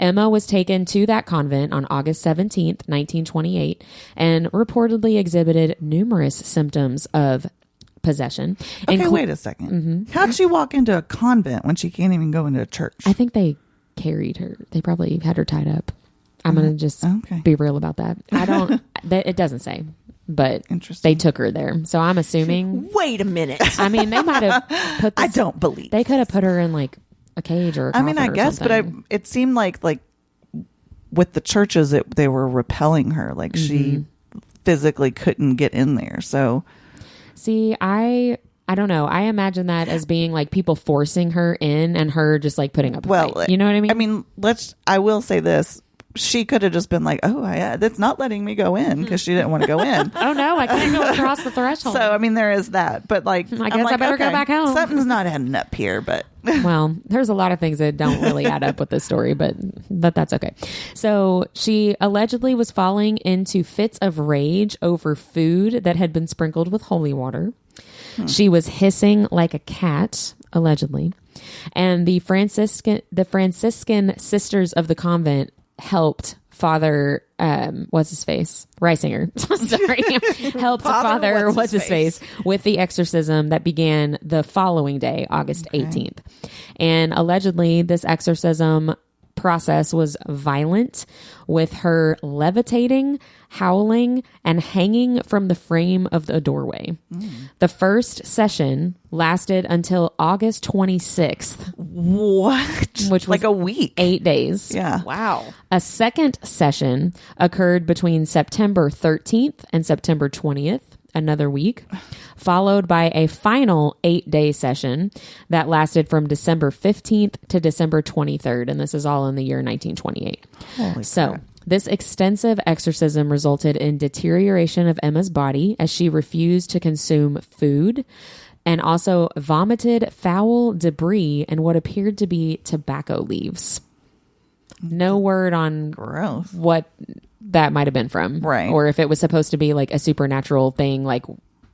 Emma was taken to that convent on August 17th, 1928, and reportedly exhibited numerous symptoms of possession. Okay, wait a second. How'd she walk into a convent when she can't even go into a church? I think they carried her. They probably had her tied up. I'm going to just be real about that. I don't, it doesn't say, but they took her there. So I'm assuming. Wait a minute. I mean, they might have put this, I don't believe they could have put her in like a cage or a coffin. I mean, I guess, but it seemed like with the churches, they were repelling her. Like she physically couldn't get in there. So. See, I don't know. I imagine that as being like people forcing her in and her just like putting up a fight. You know what I mean? I mean, I will say this. She could have just been like, oh, that's not letting me go in because she didn't want to go in. Oh, no, I can't go across the threshold. So, I mean, there is that. But like, I guess I better go back home. Something's not adding up here, but. Well, there's a lot of things that don't really add up with this story, but that's okay. So she allegedly was falling into fits of rage over food that had been sprinkled with holy water. She was hissing like a cat, allegedly. And the Franciscan sisters of the convent helped Father, what's his face? Reisinger. Sorry. Helped Father, what's his face? With the exorcism that began the following day, August 18th. And allegedly, this exorcism process was violent, with her levitating, howling, and hanging from the frame of the doorway. The first session lasted until August 26th. What? Which was like a week. 8 days. Yeah. Wow. A second session occurred between September 13th and September 20th, another week, followed by a final 8-day session that lasted from December 15th to December 23rd. And this is all in the year 1928. Holy so crap. This extensive exorcism resulted in deterioration of Emma's body as she refused to consume food and also vomited foul debris and what appeared to be tobacco leaves. No word on Gross. what that might have been from. Right. Or if it was supposed to be like a supernatural thing, like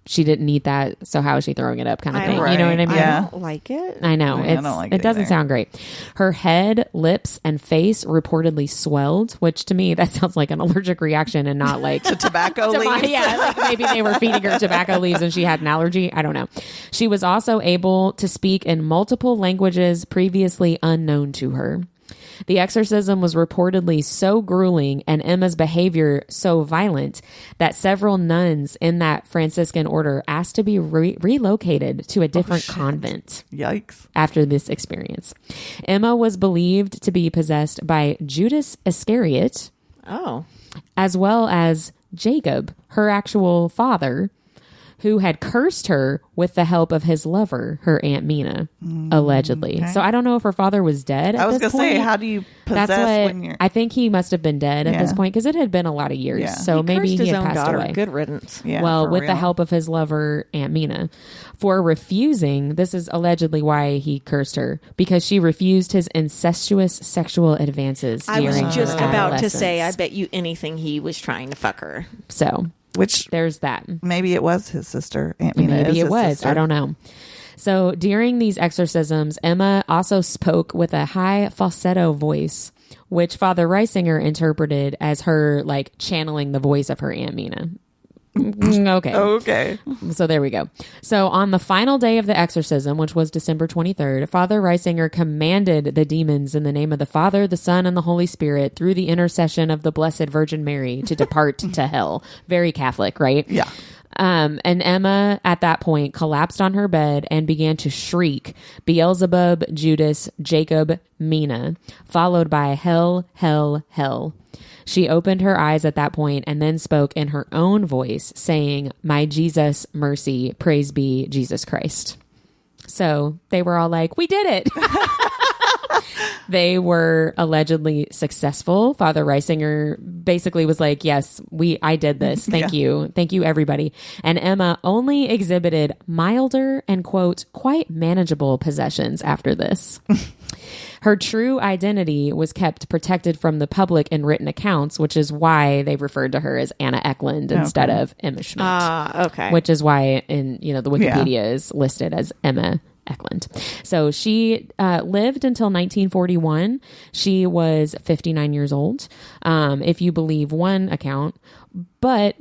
she didn't eat that, so how is she throwing it up kind of thing. Right. You know what I mean? Yeah. I don't like it. I know. I don't like it it doesn't either. sound great. Her head, lips, and face reportedly swelled, which to me, that sounds like an allergic reaction and not like To tobacco leaves. yeah, like maybe they were feeding her tobacco leaves and she had an allergy. I don't know. She was also able to speak in multiple languages previously unknown to her. The exorcism was reportedly so grueling and Emma's behavior so violent that several nuns in that Franciscan order asked to be relocated to a different convent Yikes. after this experience. Emma was believed to be possessed by Judas Iscariot, Oh. as well as Jacob, her actual father, who had cursed her with the help of his lover, her Aunt Mina, allegedly. okay. So I don't know if her father was dead at I was this going to point. say, how do you possess That's what when you're... I think he must have been dead at this Yeah. point because it had been a lot of years. Yeah. So He maybe cursed he his had own passed daughter. away. Good riddance. Yeah, well, for with the real. help of his lover, Aunt Mina, for refusing. This is allegedly why he cursed her, because she refused his incestuous sexual advances. I was during just her about to say, I adolescence. bet you anything he was trying to fuck her. So Which there's that. maybe it was his sister. Aunt Mina is Maybe it his was. sister. I don't know. So during these exorcisms, Emma also spoke with a high falsetto voice, which Father Reisinger interpreted as her like channeling the voice of her Aunt Mina. Okay. Okay. So there we go. So on the final day of the exorcism, which was December 23rd, Father Reisinger commanded the demons in the name of the Father, the Son, and the Holy Spirit through the intercession of the Blessed Virgin Mary to depart to hell. Very Catholic, right? Yeah. And Emma, at that point, collapsed on her bed and began to shriek, Beelzebub, Judas, Jacob, Mina, followed by hell, hell, hell. She opened her eyes at that point and then spoke in her own voice, saying, My Jesus, mercy, praise be Jesus Christ. So they were all like, we did it. They were allegedly successful. Father Reisinger basically was like, yes, I did this. Thank you. Thank you, everybody. And Emma only exhibited milder and, quote, quite manageable possessions after this. Her true identity was kept protected from the public in written accounts, which is why they referred to her as Anna Eklund instead of Emma Schmidt. Okay. Which is why in the Wikipedia is listed as Emma Eklund. So she lived until 1941. She was 59 years old, if you believe one account. But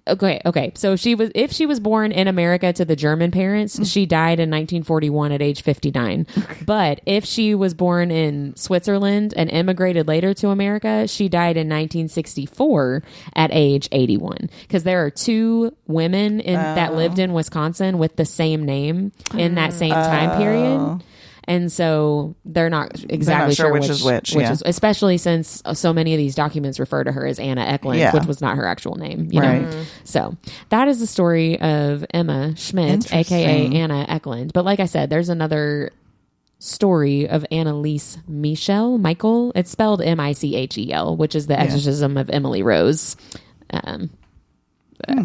okay. So if she was born in America to the German parents, she died in 1941 at age 59. But if she was born in Switzerland and immigrated later to America, she died in 1964 at age 81. Because there are two women that lived in Wisconsin with the same name in that same time period. And so they're not exactly sure which is which, yeah. is, especially since so many of these documents refer to her as Anna Eklund, Yeah. which was not her actual name. You Right. know? So that is the story of Emma Schmidt, aka Anna Eklund. But like I said, there's another story of Anneliese Michel. It's spelled Michel, which is the Exorcism of Emily Rose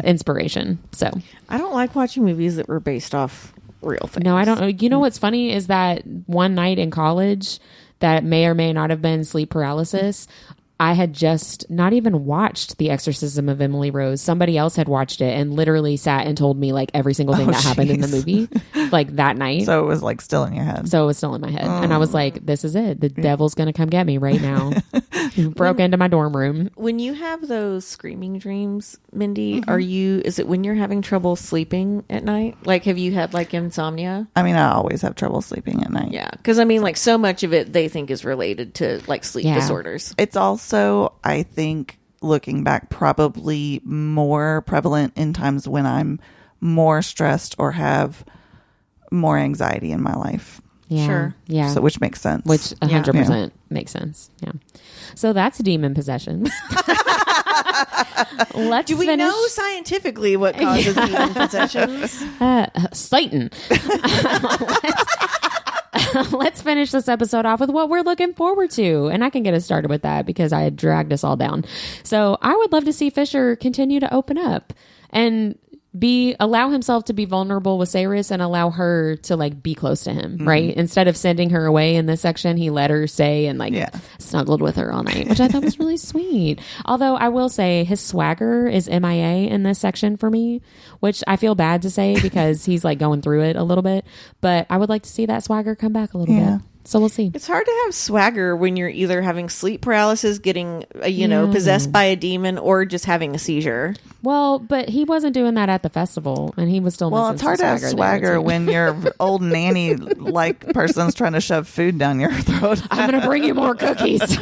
inspiration. So I don't like watching movies that were based off real things. No, I don't know. You know what's funny is that one night in college that may or may not have been sleep paralysis, I had just not even watched The Exorcism of Emily Rose. Somebody else had watched it and literally sat and told me like every single thing that happened in the movie, like that night. So it was like still in your head. So it was still in my head. And I was like, this is it. The devil's going to come get me right now. Broke into my dorm room. When you have those screaming dreams, Mindy, is it when you're having trouble sleeping at night? Like, have you had like insomnia? I mean, I always have trouble sleeping at night. Yeah. Because I mean, like so much of it they think is related to like sleep disorders. It's also, I think, looking back, probably more prevalent in times when I'm more stressed or have more anxiety in my life. Yeah. Sure. Yeah. So, which makes sense. Which 100% makes sense. Yeah. So that's demon possessions. Do we know scientifically what causes demon possessions? Satan. Let's finish this episode off with what we're looking forward to. And I can get us started with that because I had dragged us all down. So I would love to see Fisher continue to open up and allow himself to be vulnerable with Cyrus and allow her to like be close to him, right? Instead of sending her away in this section, he let her stay and snuggled with her all night, which I thought was really sweet. Although I will say his swagger is MIA in this section for me, which I feel bad to say because he's like going through it a little bit, but I would like to see that swagger come back a little bit. So we'll see. It's hard to have swagger when you're either having sleep paralysis, getting, possessed by a demon, or just having a seizure. Well, but he wasn't doing that at the festival, and he was still missing it's hard to have swagger when your old nanny like person's trying to shove food down your throat. I'm going to bring you more cookies.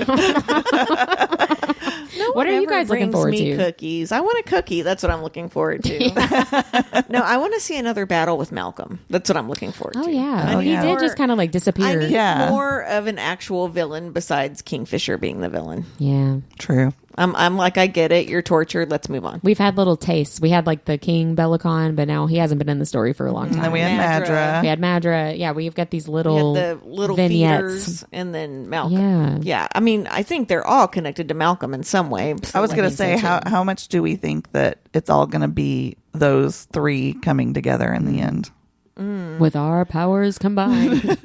What are you guys looking forward to? Cookies. I want a cookie. That's what I'm looking forward to. No, I want to see another battle with Malcolm. That's what I'm looking forward to. Oh, yeah. He did just kind of like disappear. I need more of an actual villain besides Kingfisher being the villain. Yeah. True. I'm like, I get it. You're tortured. Let's move on. We've had little tastes. We had like the King Bellicon, but now he hasn't been in the story for a long time. And then we had Madra. We had Madra. Yeah, we've got these little the little vignettes. feeders, and then Malcolm. Yeah. I mean, I think they're all connected to Malcolm in some way. I was going to say, how much do we think that it's all going to be those three coming together in the end? With our powers combined.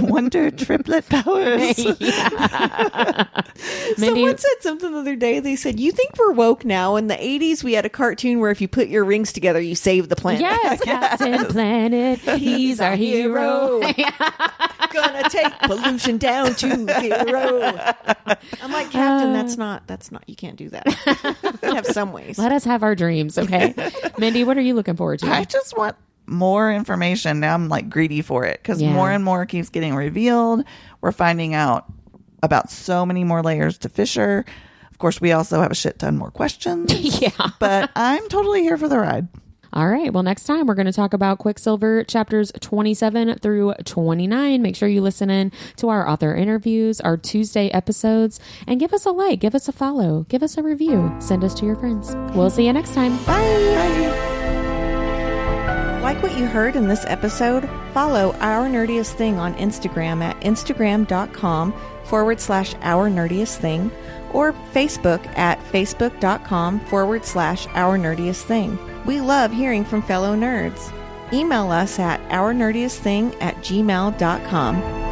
Wonder triplet powers. Someone said something the other day. They said, you think we're woke now? In the 80s, we had a cartoon where if you put your rings together, you save the planet. Yes, Captain Planet. He's our hero. Gonna take pollution down to zero. I'm like, Captain, that's not, you can't do that. You have some ways. Let us have our dreams, okay? Mindy, what are you looking forward to? I just want more information. Now I'm like greedy for it because more and more keeps getting revealed. We're finding out about so many more layers to Fisher. Of course, we also have a shit ton more questions. But I'm totally here for the ride. All right. Well, next time we're going to talk about Quicksilver chapters 27 through 29. Make sure you listen in to our author interviews, our Tuesday episodes, and give us a like, give us a follow, give us a review, send us to your friends. We'll see you next time. Bye. Like what you heard in this episode? Follow Our Nerdiest Thing on Instagram at instagram.com/Our Nerdiest Thing or Facebook at facebook.com/Our Nerdiest Thing. We love hearing from fellow nerds. Email us at ournerdiestthing@gmail.com.